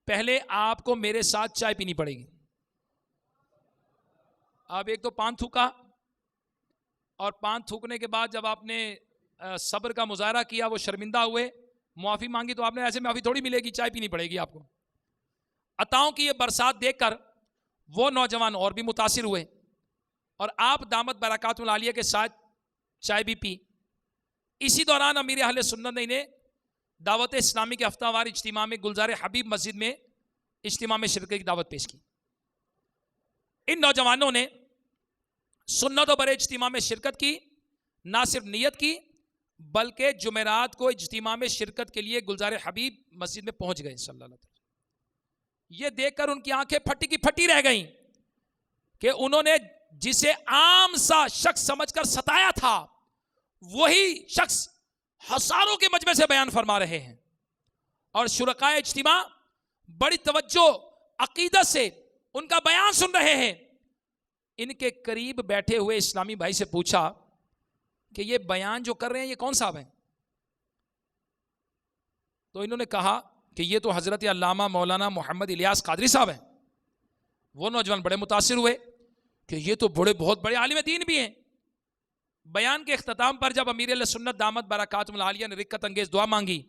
پہلے آپ کو میرے ساتھ چائے پینی پڑے گی. آپ ایک تو پان تھوکا، اور پان تھوکنے کے بعد جب آپ نے صبر کا مظاہرہ کیا، وہ شرمندہ ہوئے، معافی مانگی، تو آپ نے ایسے معافی تھوڑی ملے گی، چائے پینی پڑے گی آپ کو. عطاؤں کی یہ برسات دیکھ کر وہ نوجوان اور بھی متاثر ہوئے، اور آپ دامت برکاتہم العالیہ کے ساتھ چائے بھی پی. اسی دوران امیر اہل سنت نے انہیں دعوت اسلامی کے ہفتہ وار اجتماع میں گلزار حبیب مسجد میں اجتماع میں شرکت کی دعوت پیش کی. ان نوجوانوں نے سنت و بر اجتماع میں شرکت کی، نہ صرف نیت کی بلکہ جمعرات کو اجتماع میں شرکت کے لیے گلزار حبیب مسجد میں پہنچ گئے صلی اللہ علیہ وسلم. یہ دیکھ کر ان کی آنکھیں پھٹی کی پھٹی رہ گئیں کہ انہوں نے جسے عام سا شخص سمجھ کر ستایا تھا، وہی شخص ہزاروں کے مجمع سے بیان فرما رہے ہیں. اور شرکائے اجتماع بڑی توجہ عقیدت سے ان کا بیان سن رہے ہیں. ان کے قریب بیٹھے ہوئے اسلامی بھائی سے پوچھا کہ یہ بیان جو کر رہے ہیں یہ کون صاحب ہیں؟ تو انہوں نے کہا کہ یہ تو حضرت علامہ مولانا محمد الیاس قادری صاحب ہیں. وہ نوجوان بڑے متاثر ہوئے کہ یہ تو بہت بڑے عالم دین بھی ہیں. بیان کے اختتام پر جب امیر علیہ سنت دامت برکاتہم العالیہ نے رکت انگیز دعا مانگی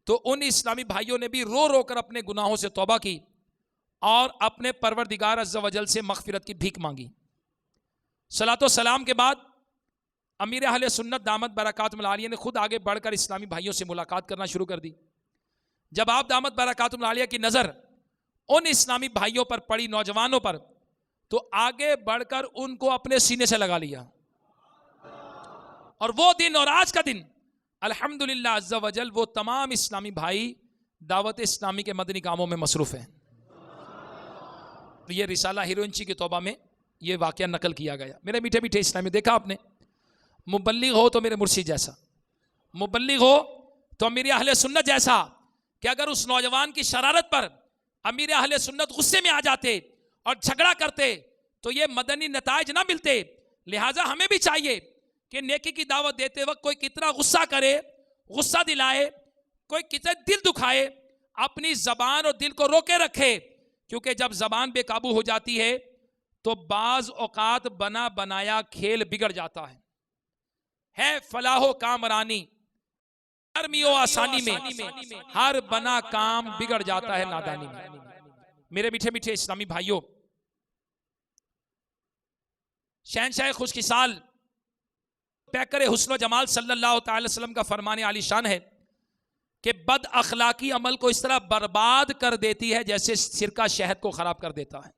تو ان اسلامی بھائیوں نے بھی رو رو کر اپنے گناہوں سے توبہ کی اور اپنے پروردگار عز و جل سے مغفرت کی بھیک مانگی. صلاۃ و سلام کے بعد امیر اہل سنت دامت برکاتہم العالیہ نے خود آگے بڑھ کر اسلامی بھائیوں سے ملاقات کرنا شروع کر دی. جب آپ دامت برکاتہم العالیہ کی نظر ان اسلامی بھائیوں پر پڑی، نوجوانوں پر، تو آگے بڑھ کر ان کو اپنے سینے سے لگا لیا. اور وہ دن اور آج کا دن الحمدللہ عز و جل وہ تمام اسلامی بھائی دعوت اسلامی کے مدنی کاموں میں مصروف ہیں. یہ رسالہ ہیروئنچی کی توبہ میں یہ واقعہ نقل کیا گیا. میرے میٹھے میٹھے اسلامی، دیکھا آپ نے، مبلغ ہو تو میرے مرشد جیسا، مبلغ ہو تو امیر اہل سنت جیسا، کہ اگر اس نوجوان کی شرارت پر امیر اہل سنت غصے میں آ جاتے اور جھگڑا کرتے تو یہ مدنی نتائج نہ ملتے. لہٰذا ہمیں بھی چاہیے کہ نیکی کی دعوت دیتے وقت کوئی کتنا غصہ کرے، غصہ دلائے، کوئی کتنا دل دکھائے، اپنی زبان اور دل کو روکے رکھے، کیونکہ جب زبان بے قابو ہو جاتی ہے تو بعض اوقات بنا بنایا کھیل بگڑ جاتا ہے فلاح و کامرانی، نرمی و آسانی میں ہر بنا کام بگڑ جاتا ہے نادانی میں. میرے میٹھے میٹھے اسلامی بھائیوں، شہنشاہ خوشخصال پیکر حسن و جمال صلی اللہ تعالی وسلم کا فرمان عالی شان ہے کہ بد اخلاقی عمل کو اس طرح برباد کر دیتی ہے جیسے سرکہ شہد کو خراب کر دیتا ہے.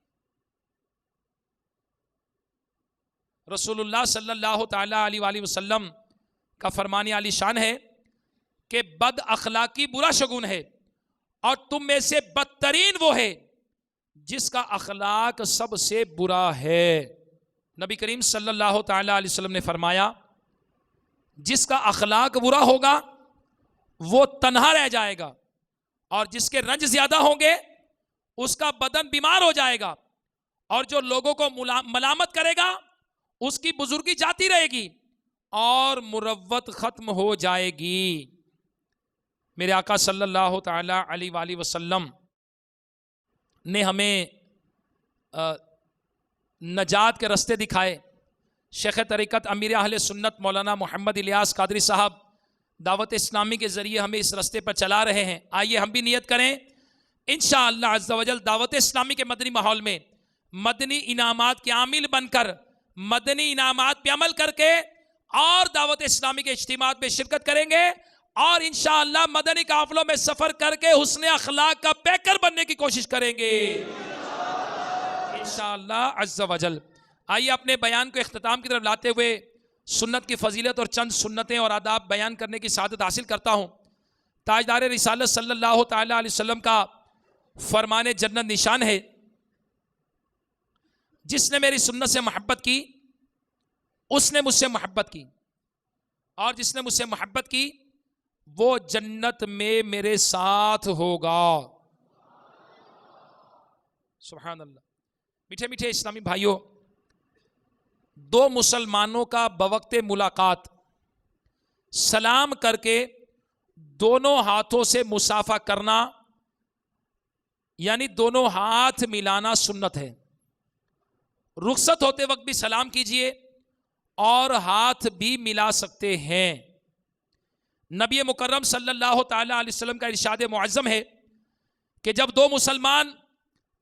رسول اللہ صلی اللہ تعالی علیہ وآلہ وسلم کا فرمان عالی شان ہے کہ بد اخلاقی برا شگون ہے، اور تم میں سے بدترین وہ ہے جس کا اخلاق سب سے برا ہے. نبی کریم صلی اللہ تعالی علیہ وسلم نے فرمایا، جس کا اخلاق برا ہوگا وہ تنہا رہ جائے گا، اور جس کے رنج زیادہ ہوں گے اس کا بدن بیمار ہو جائے گا، اور جو لوگوں کو ملامت کرے گا اس کی بزرگی جاتی رہے گی اور مروت ختم ہو جائے گی. میرے آقا صلی اللہ تعالی علیہ وآلہ وسلم نے ہمیں نجات کے راستے دکھائے. شیخ طریقت امیر اہل سنت مولانا محمد الیاس قادری صاحب دعوت اسلامی کے ذریعے ہمیں اس راستے پر چلا رہے ہیں. آئیے ہم بھی نیت کریں انشاءاللہ عز و جل دعوت اسلامی کے مدنی ماحول میں مدنی انعامات کے عامل بن کر، مدنی انعامات پہ عمل کر کے اور دعوت اسلامی کے اجتماعات میں شرکت کریں گے، اور انشاءاللہ مدنی قافلوں میں سفر کر کے حسن اخلاق کا پیکر بننے کی کوشش کریں گے انشاءاللہ عز و جل. آئیے اپنے بیان کو اختتام کی طرف لاتے ہوئے سنت کی فضیلت اور چند سنتیں اور آداب بیان کرنے کی سعادت حاصل کرتا ہوں. تاجدار رسالت صلی اللہ تعالی علیہ وسلم کا فرمان جنت نشان ہے، جس نے میری سنت سے محبت کی اس نے مجھ سے محبت کی، اور جس نے مجھ سے محبت کی وہ جنت میں میرے ساتھ ہوگا. سبحان اللہ. میٹھے میٹھے اسلامی بھائیوں، دو مسلمانوں کا بوقت ملاقات سلام کر کے دونوں ہاتھوں سے مصافحہ کرنا یعنی دونوں ہاتھ ملانا سنت ہے. رخصت ہوتے وقت بھی سلام کیجئے اور ہاتھ بھی ملا سکتے ہیں. نبی مکرم صلی اللہ تعالی علیہ وسلم کا ارشاد معظم ہے کہ جب دو مسلمان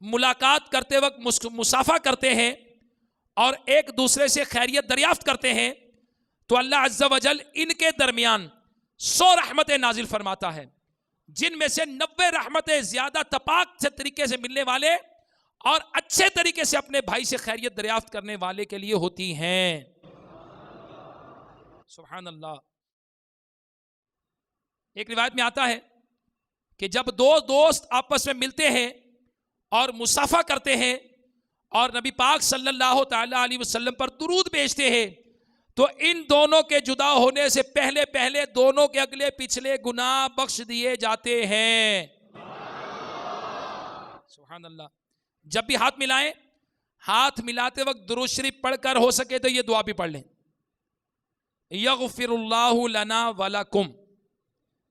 ملاقات کرتے وقت مصافحہ کرتے ہیں اور ایک دوسرے سے خیریت دریافت کرتے ہیں تو اللہ عز و جل ان کے درمیان 100 رحمتیں نازل فرماتا ہے، جن میں سے 90 رحمتیں زیادہ تپاک سے طریقے سے ملنے والے اور اچھے طریقے سے اپنے بھائی سے خیریت دریافت کرنے والے کے لیے ہوتی ہیں. سبحان اللہ. ایک روایت میں آتا ہے کہ جب دو دوست آپس میں ملتے ہیں اور مصافحہ کرتے ہیں اور نبی پاک صلی اللہ تعالی علیہ وسلم پر درود بھیجتے ہیں تو ان دونوں کے جدا ہونے سے پہلے پہلے دونوں کے اگلے پچھلے گناہ بخش دیے جاتے ہیں. سبحان اللہ. جب بھی ہاتھ ملائیں، ہاتھ ملاتے وقت درود شریف پڑھ کر ہو سکے تو یہ دعا بھی پڑھ لیں، یغفر اللہ لنا ولکم،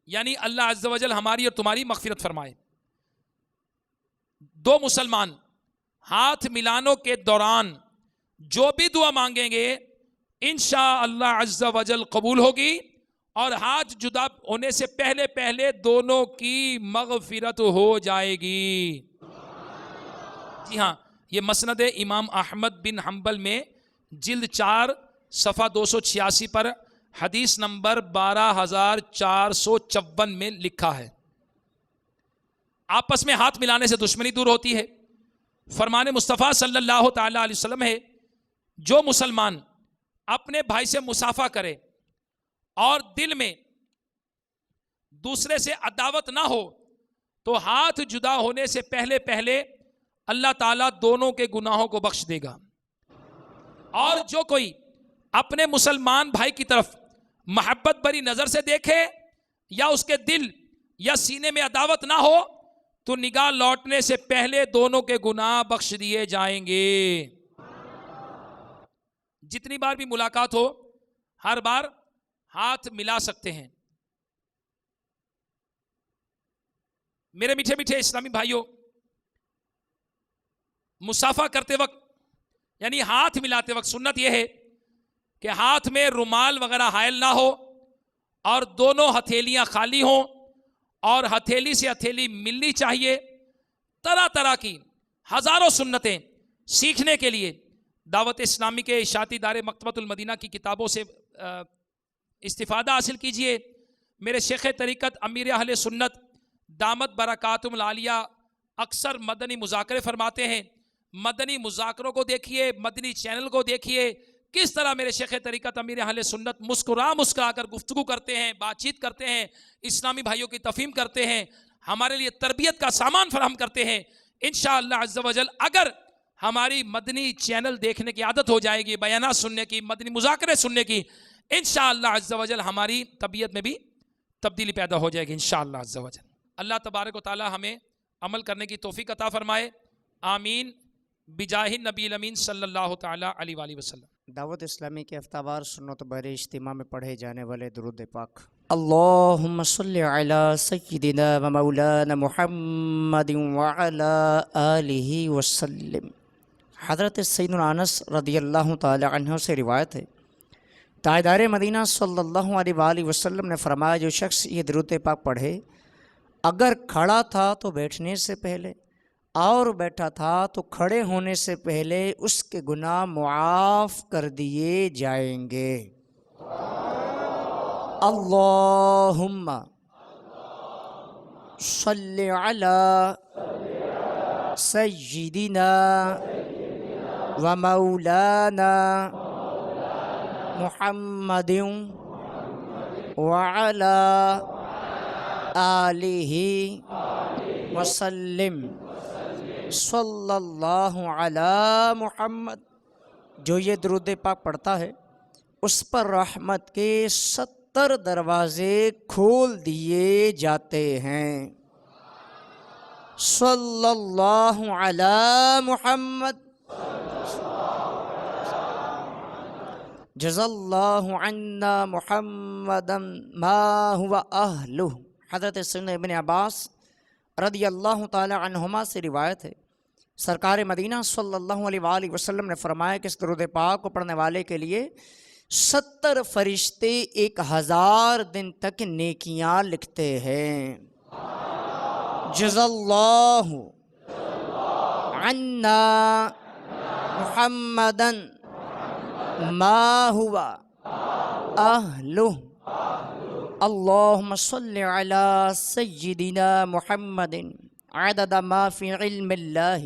یعنی اللہ عز و جل ہماری اور تمہاری مغفرت فرمائے. دو مسلمان ہاتھ ملانوں کے دوران جو بھی دعا مانگیں گے انشاءاللہ عز و جل قبول ہوگی اور ہاتھ جدا ہونے سے پہلے پہلے دونوں کی مغفرت ہو جائے گی. جی ہاں، یہ مسند امام احمد بن حنبل میں جلد 4 صفحہ 286 پر حدیث نمبر 12454 میں لکھا ہے. آپس میں ہاتھ ملانے سے دشمنی دور ہوتی ہے. فرمان مصطفیٰ صلی اللہ تعالی علیہ وسلم ہے جو مسلمان اپنے بھائی سے مصافحہ کرے اور دل میں دوسرے سے عداوت نہ ہو تو ہاتھ جدا ہونے سے پہلے پہلے اللہ تعالیٰ دونوں کے گناہوں کو بخش دے گا. اور جو کوئی اپنے مسلمان بھائی کی طرف محبت بری نظر سے دیکھے یا اس کے دل یا سینے میں عداوت نہ ہو تو نگاہ لوٹنے سے پہلے دونوں کے گناہ بخش دیے جائیں گے. جتنی بار بھی ملاقات ہو ہر بار ہاتھ ملا سکتے ہیں. میرے میٹھے میٹھے اسلامی بھائیوں، مصافحہ کرتے وقت یعنی ہاتھ ملاتے وقت سنت یہ ہے کہ ہاتھ میں رومال وغیرہ حائل نہ ہو اور دونوں ہتھیلیاں خالی ہوں اور ہتھیلی سے ہتھیلی ملنی چاہیے. طرح طرح کی ہزاروں سنتیں سیکھنے کے لیے دعوت اسلامی کے اشاعتی ادارے مکتبۃ المدینہ کی کتابوں سے استفادہ حاصل کیجئے. میرے شیخ طریقت امیر اہل سنت دامت برکاتہم العالیہ اکثر مدنی مذاکرے فرماتے ہیں. مدنی مذاکروں کو دیکھیے، مدنی چینل کو دیکھیے، کس طرح میرے شیخ طریقت امیر اہل سنت مسکرا کر گفتگو کرتے ہیں، بات چیت کرتے ہیں، اسلامی بھائیوں کی تفہیم کرتے ہیں، ہمارے لیے تربیت کا سامان فراہم کرتے ہیں. انشاءاللہ عز و جل اگر ہماری مدنی چینل دیکھنے کی عادت ہو جائے گی، بیانات سننے کی، مدنی مذاکرے سننے کی، انشاءاللہ عز و جل ہماری طبیعت میں بھی تبدیلی پیدا ہو جائے گی انشاءاللہ عز و جل. اللہ تبارک و تعالی ہمیں عمل کرنے کی توفیق عطا فرمائے. آمین بجاہ نبی الامین صلی اللہ تعالی علیہ وآلہ وسلم. دعوت اسلامی کے ہفتہ وار سنت بر اجتماع میں پڑھے جانے والے درود پاک. اللہم صلی علی سیدنا و مولانا محمد وعلی آلہ وسلم. حضرت سیدنا انس رضی اللہ تعالی عنہ سے روایت ہے، تاجدار مدینہ صلی اللہ علیہ وآلہ وسلم نے فرمایا جو شخص یہ درود پاک پڑھے اگر کھڑا تھا تو بیٹھنے سے پہلے اور بیٹھا تھا تو کھڑے ہونے سے پہلے اس کے گناہ معاف کر دیے جائیں گے. اللہم صلی علی سیدنا و مولانا محمد وعلی آلہ وسلم صلی اللہ علی محمد. جو یہ درود پاک پڑھتا ہے اس پر رحمت کے 70 دروازے کھول دیے جاتے ہیں. صلی اللہ علی محمد جزا اللہ عنا محمدا ما ہوا اہلہ۔ حضرت سیدنا ابن عباس رضی اللہ تعالی عنہما سے روایت ہے، سرکار مدینہ صلی اللہ علیہ وآلہ وسلم نے فرمایا کہ اس درود پاک کو پڑھنے والے کے لیے 70 فرشتے 1000 دن تک نیکیاں لکھتے ہیں۔ جزا اللہ عنا محمدا ما ہوا اہلہ۔ اللہم صلی علی سیدنا محمد عدد ما فی علم اللہ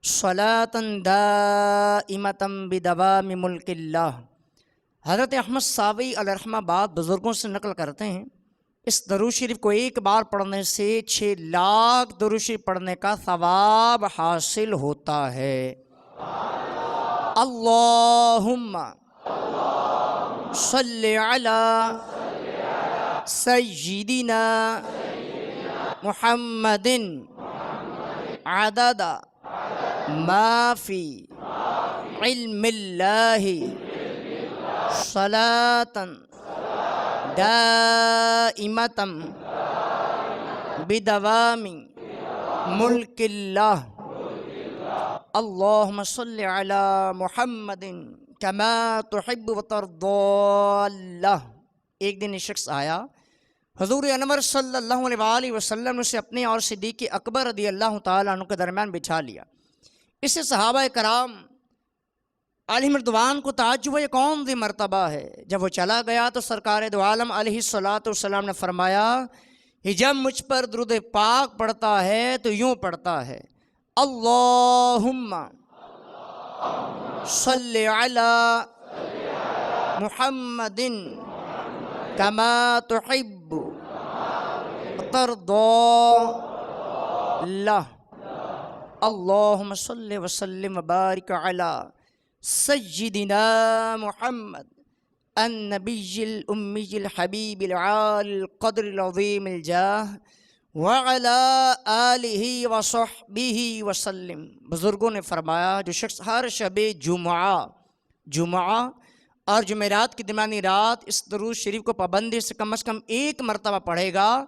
صلاة دائمة بدوام ملک اللہ۔ حضرت احمد صاوی علیہ رحمہ بعد بزرگوں سے نقل کرتے ہیں، اس درود شریف کو ایک بار پڑھنے سے 6 لاکھ درود شریف پڑھنے کا ثواب حاصل ہوتا ہے۔ اللہم صلی علی سیدنا محمد عدد ما فی علم اللہ صلاة دائمة بدوام ملک اللہ۔ اللہم صلی علی محمد کما تحب وترضى اللہ۔ ایک دن ایک شخص آیا، حضور انور صلی اللہ علیہ وآلہ وسلم نے اسے اپنے اور صدیق اکبر رضی اللہ تعالیٰ عنہ کے درمیان بٹھا لیا۔ اس سے صحابہ کرام علیہم رضوان کو تعجب ہے، یہ کون سی مرتبہ ہے؟ جب وہ چلا گیا تو سرکار دو عالم علیہ الصلوۃ نے فرمایا کہ جب مجھ پر درود پاک پڑھتا ہے تو یوں پڑھتا ہے، اللہم صلی علی محمد کما تحب وترضى اللہ۔ اللہم صلی وسلم وبارک علی سیدنا محمد النبی الامی الحبیب العالی القدر العظیم الجاہ وعلی آلہ وصحبہ وسلم۔ بزرگوں نے فرمایا جو شخص ہر شب جمعہ اور جمعرات کی درمیانی رات اس درود شریف کو پابندی سے کم از کم 1 مرتبہ پڑھے گا،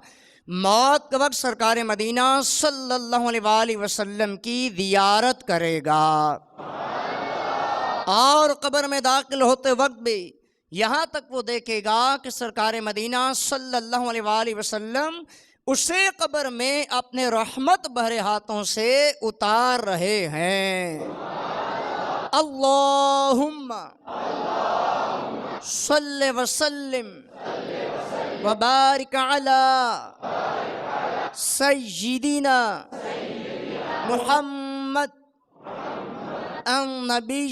موت کے وقت سرکار مدینہ صلی اللہ علیہ وآلہ وسلم کی زیارت کرے گا، اور قبر میں داخل ہوتے وقت بھی یہاں تک وہ دیکھے گا کہ سرکار مدینہ صلی اللہ علیہ وآلہ وسلم اسے قبر میں اپنے رحمت بھرے ہاتھوں سے اتار رہے ہیں۔ اللہم صلی وسلم وبارک علی سیدنا محمد النبی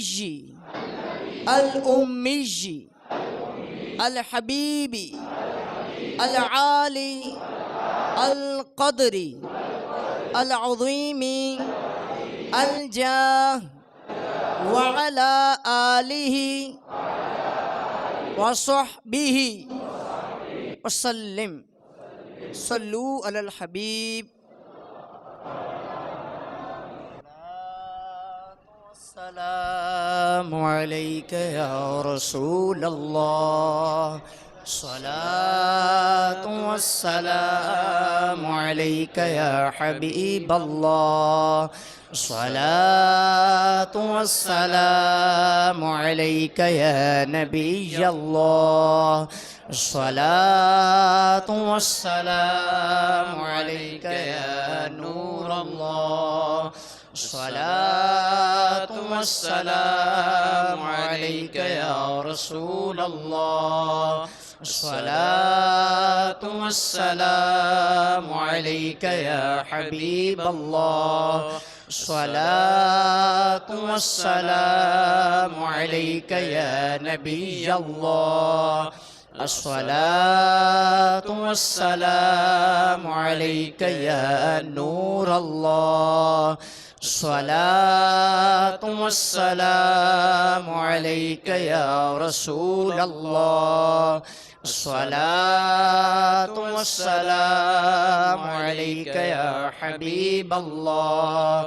الامی الحبیب العالی القدر العظیم الجاہ وعلی آلہ وصحبہ وسلم۔ صلو علی الحبیب۔ السلام علیک یا رسول اللہ، صلاۃ والسلام علیک یا حبیب اللہ، صلاۃ والسلام علیک یا نبی اللہ، صلاۃ والسلام علیک یا نور اللہ، صلاۃ والسلام علیک یا رسول اللہ، صلاۃ والسلام علیک یا حبیب اللہ، صلاۃ والسلام علیک یا نبی اللہ، الصلاۃ والسلام علیک یا نور اللہ، الصلاۃ والسلام علیک یا رسول اللہ، الصلاۃ والسلام علیک یا حبیب اللہ،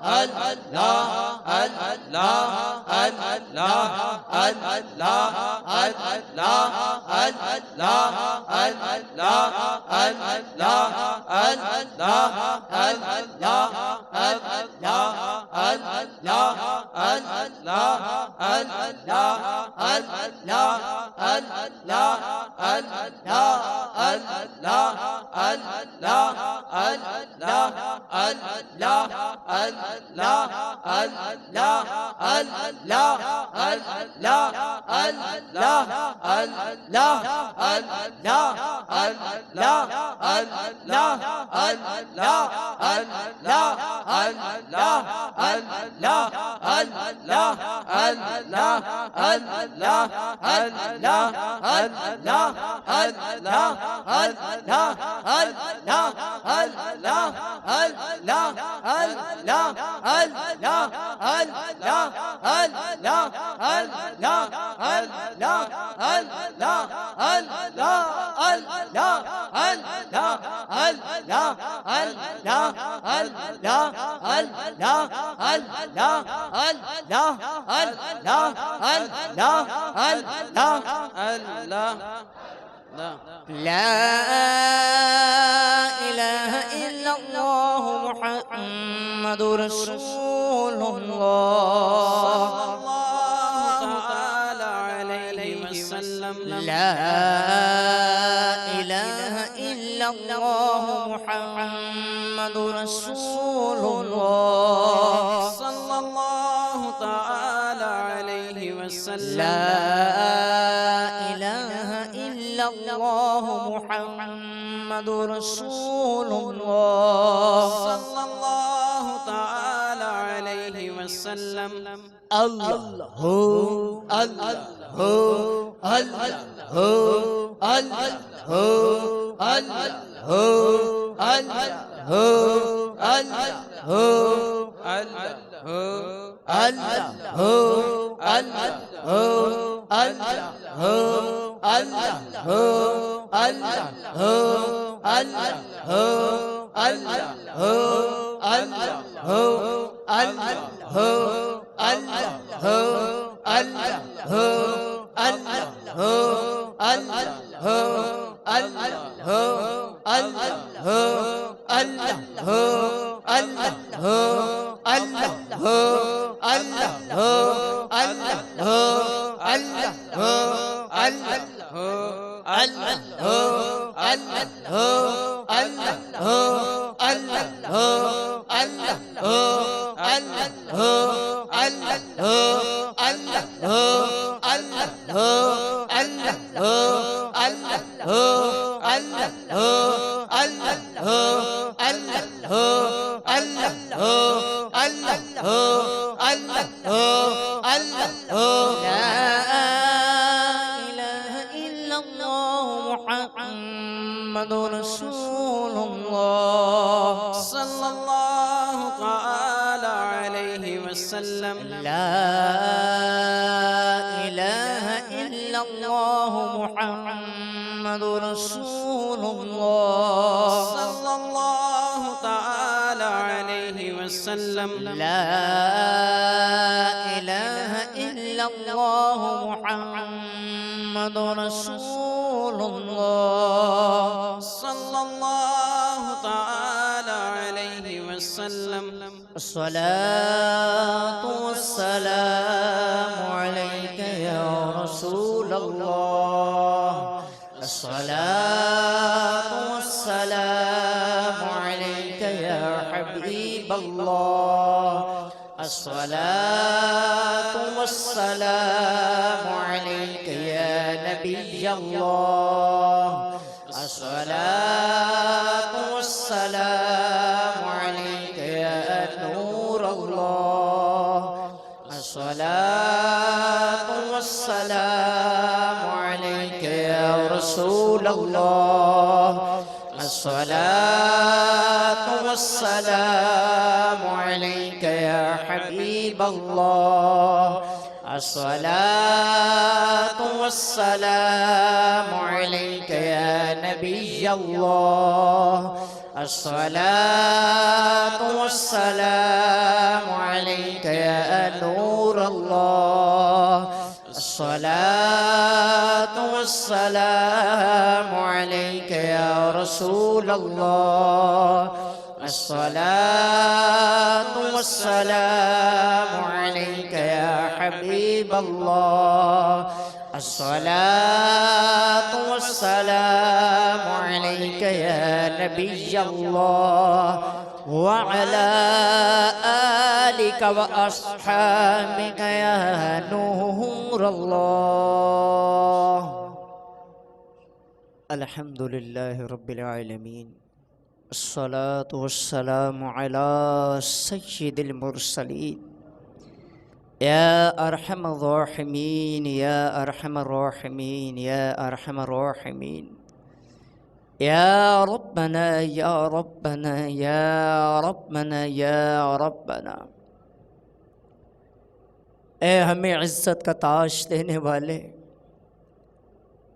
لا إله إلا الله محمد رسول الله لا إله إلا الله محمد رسول الله صلى الله تعالى عليه وسلم لا إله إلا الله محمد رسول الله صلى الله تعالى عليه وسلم الله الله محمد رسول الله صلى الله تعالى عليه وسلم لا إله إلا الله محمد رسول الله صلى الله تعالى عليه وسلم لا إله إلا الله محمد رسول الله صلى الله تعالى عليه وسلم الصلاة والسلام عليك يا رسول الله الصلاة والسلام عليك يا حبيب الله الصلاة والسلام عليك يا نبي الله الصلاة والسلام عليك يا نور الله الصلاة والسلام عليك يا رسول الله الصلاة والسلام عليك يا حبيب الله الصلاة والسلام عليك يا نبي الله الصلاة والسلام عليك يا نور الله الصلاة والسلام عليك يا رسول الله الصلاة والسلام عليك يا حبيب الله الصلاة والسلام عليك يا نبي الله وعلى آلك وأصحابك يا نور الله. الحمد لله رب العالمين الصلاة والسلام على سيد المرسلين يا أرحم الراحمين يا أرحم الراحمين يا أرحم الراحمين يا ربنا يا ربنا يا ربنا يا ربنا. اے ہمیں عزت کا تاج دینے والے،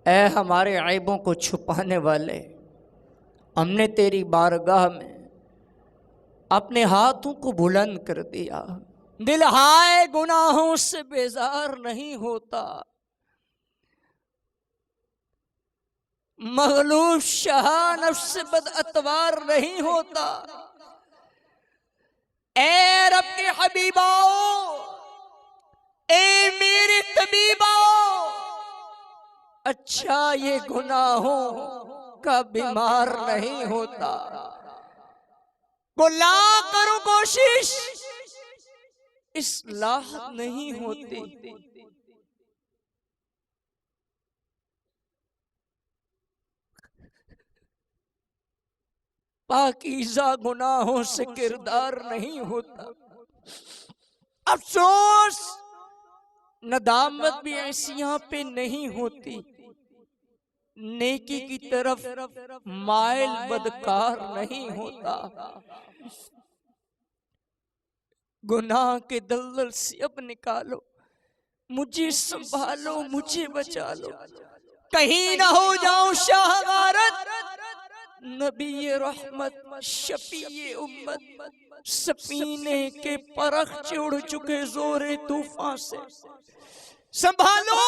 اے ہمارے عیبوں کو چھپانے والے، ہم نے تیری بارگاہ میں اپنے ہاتھوں کو بلند کر دیا، دل ہائے گناہوں سے بیزار نہیں ہوتا، مغلوب شاہ نفس بد اتوار نہیں ہوتا. اے رب کے حبیباؤ، اے میرے طبیباؤ، اچھا یہ گناہوں کا بیمار نہیں ہوتا. گلا کرو کوشش، اصلاح نہیں ہوتی. پاکیزہ گناہوں سے کردار نہیں ہوتا. افسوس ندامت بھی ایسیاں پہ نہیں ہوتی. نیکی کی طرف مائل بدکار نہیں ہوتا. گناہ کے دلدل سے اب نکالو، مجھے سنبھالو، مجھے بچا لو، کہیں نہ ہو جاؤں شاہ غارت. نبی رحمت شفیع امت سفینے کے پرخ چڑھ چکے زور طوفان سے، سنبھالو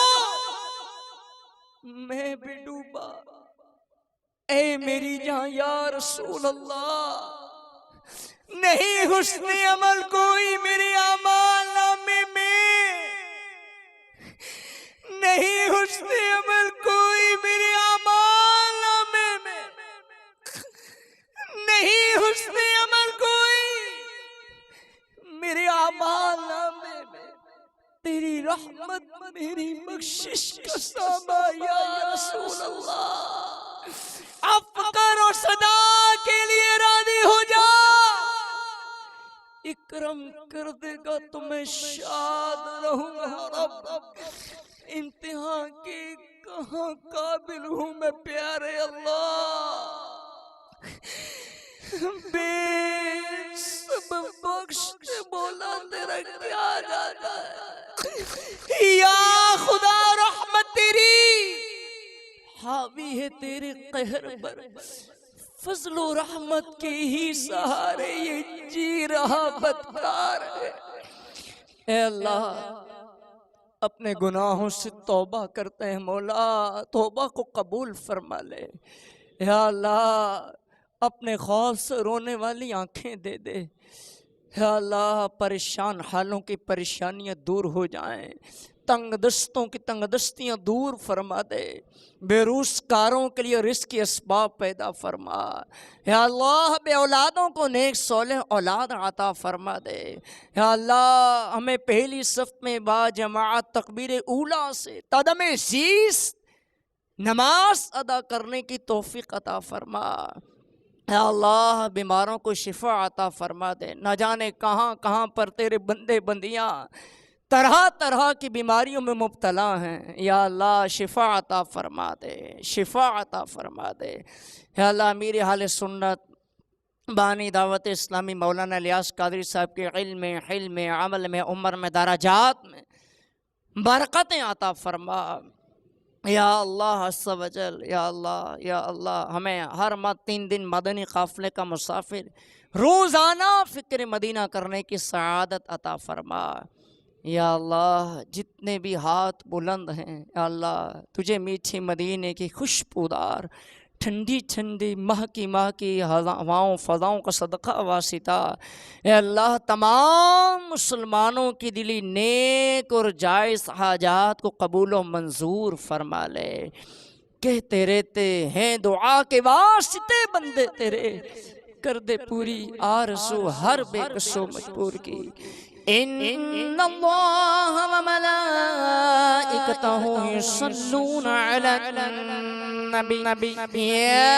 میں بھی ڈوبا. اے میری جان یا رسول اللہ، نہیں حسن عمل کوئی میرے اعمال نامے میں، نہیں حسن عمل کوئی میرے اعمال نامے میں، نہیں حسن عمل کوئی میرے اعمال نامے میں. تیری رحمت میری بخشش کا سامان یا رسول اللہ. عفو کر اور صدا کے لیے راضی ہو جا، اکرم کر دے گا تو میں شاد رہوں گا. رب امتحان کے کہاں قابل ہوں میں پیارے اللہ، بے سبب بخش مولا تیرا کیا جاتا ہے. یا خدا رحمت تیری حاوی ہے تیرے قہر پر، فضل و رحمت کے ہی سہارے یہ جی رہا بدکار ہے. اے اللہ اپنے گناہوں سے توبہ کرتے ہیں مولا، توبہ کو قبول فرما لے. یا اللہ اپنے خوف سے رونے والی آنکھیں دے دے. یا اللہ پریشان حالوں کی پریشانیاں دور ہو جائیں، تنگ دستوں کی تنگ دستیاں دور فرما دے، بے روزگاروں کے لیے رزق کے اسباب پیدا فرما. یا اللہ بے اولادوں کو نیک صالح اولاد عطا فرما دے. یا اللہ ہمیں پہلی صف میں با جماعت تکبیر اولا سے قدم عزیز نماز ادا کرنے کی توفیق عطا فرما. اے اللہ بیماروں کو شفا عطا فرما دے. نہ جانے کہاں کہاں پر تیرے بندے بندیاں طرح طرح کی بیماریوں میں مبتلا ہیں. یا اللہ شفا عطا فرما دے، شفا عطا فرما دے. یا اللہ میرے حال سنت بانی دعوت اسلامی مولانا الیاس قادری صاحب کے علم میں، حلم میں، عمل میں، عمر میں، درجات میں برکتیں عطا فرما. یا اللہ عز و جل، یا اللہ ہمیں ہر 3 دن مدنی قافلے کا مسافر روزانہ فکر مدینہ کرنے کی سعادت عطا فرما۔ یا اللہ جتنے بھی ہاتھ بلند ہیں، یا اللہ تجھے میٹھی مدینے کی خوشبودار ٹھنڈی ٹھنڈی مہکی ہواؤں فضاؤں کا صدقہ واسطہ، اے اللہ تمام مسلمانوں کی دلی نیک اور جائز حاجات کو قبول و منظور فرما لے۔ کہتے رہتے ہیں دعا کے واسطے بندے تیرے، کر دے پوری آرزو ہر بے کس و مجبور کی۔ ان اللہ و ملائکتہ یصلون علی النبی یا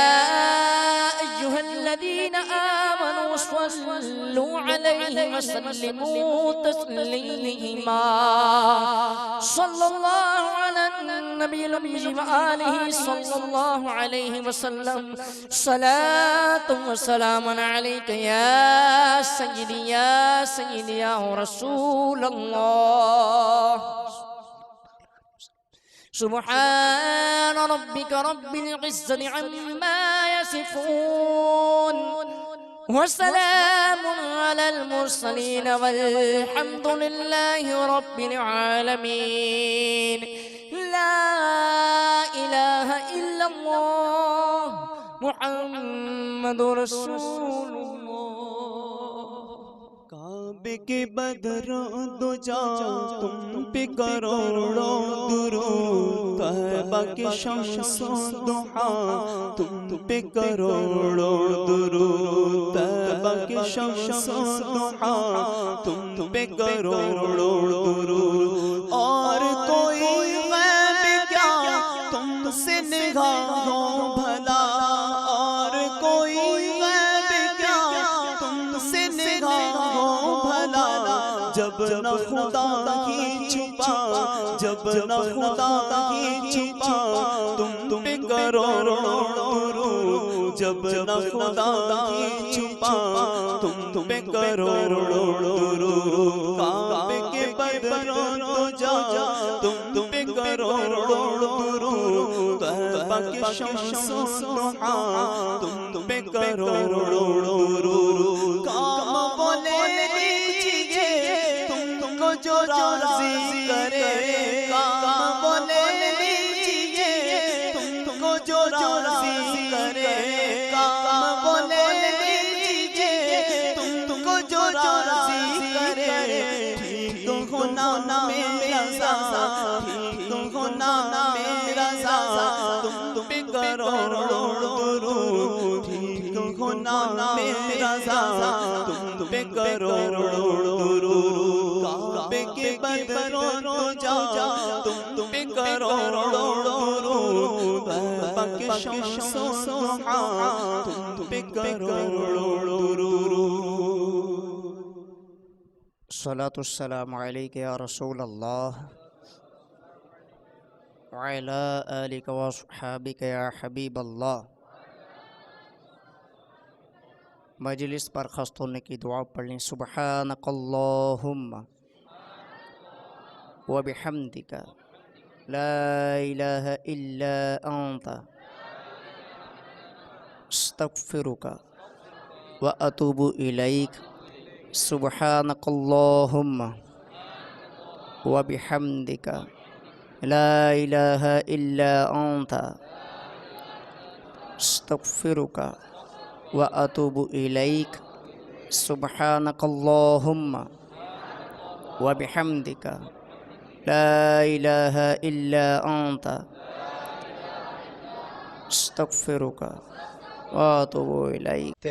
ایہا الذین آمنوا صلوا علیہ وسلموا تسلیما۔ صلی اللہ علی النبی الأمی وآلہ صلی اللہ علیہ وسلم۔ صلاۃ و سلام علیک یا سیدی یا رسول اللہ۔ سبحان ربک رب العزة عما یصفون وسلام علی المرسلین والحمد للہ رب العالمین۔ لا الہ الا اللہ محمد رسول اللہ۔ کعبے کے بدروں دو جا تم پہ کروڑوں درود، طیبہ کے شمس و ضحیٰ تم پہ کروڑوں درود، طیبہ کے شمس و ضحیٰ تم پہ کروڑوں درود۔ اور کوئی غیب کیا تم سے نگاہوں بھلا، اور کوئی غیب کیا تم سے نگاہوں بھلا، جب نہ خدا ہی چھپا، جب نہ خدا ہی چھپا تم پہ کروڑوں درود، جب نہ خدا ہی چھپا تم پہ کروڑوں درود۔ کعبے کے بدروں تو جا تم پہ کروڑوں درود، طیبہ کے شمس و ضحیٰ تم پہ کروڑوں درود۔ کام بولے لیجئے تم کو جو راضی کرے، کام بولے لیجئے تم کو جو راضی کرے، کام بولے لیجئے تم کو جو راضی کرے۔ ٹھیک ہونا میرا رضا، ٹھیک ہونا میرا رضا تم پہ کروڑوں درود، ٹھیک ہونا میرا رضا تم پہ کروڑوں درود۔ کعبے کے بدروں تو جا تم پہ کروڑوں درود، طیبہ کے شمس و ضحیٰ تم پہ کروڑوں درود۔ صلاۃ السلام علیک یا رسول اللہ وعلی آلک واصحابک یا حبیب اللہ۔ مجلس پر خست ہونے کی دعا پڑھ لیں۔ سبحانک اللہم وبحمدک لا الہ الا انت استغفرک واتوب الیک۔ سبحانک اللہم وبحمدک لا الہ الا انت استغفرک واتوب الیک۔ سبحانک اللہم وبحمدک لا الہ الا انت استغفرک واتوب الیک۔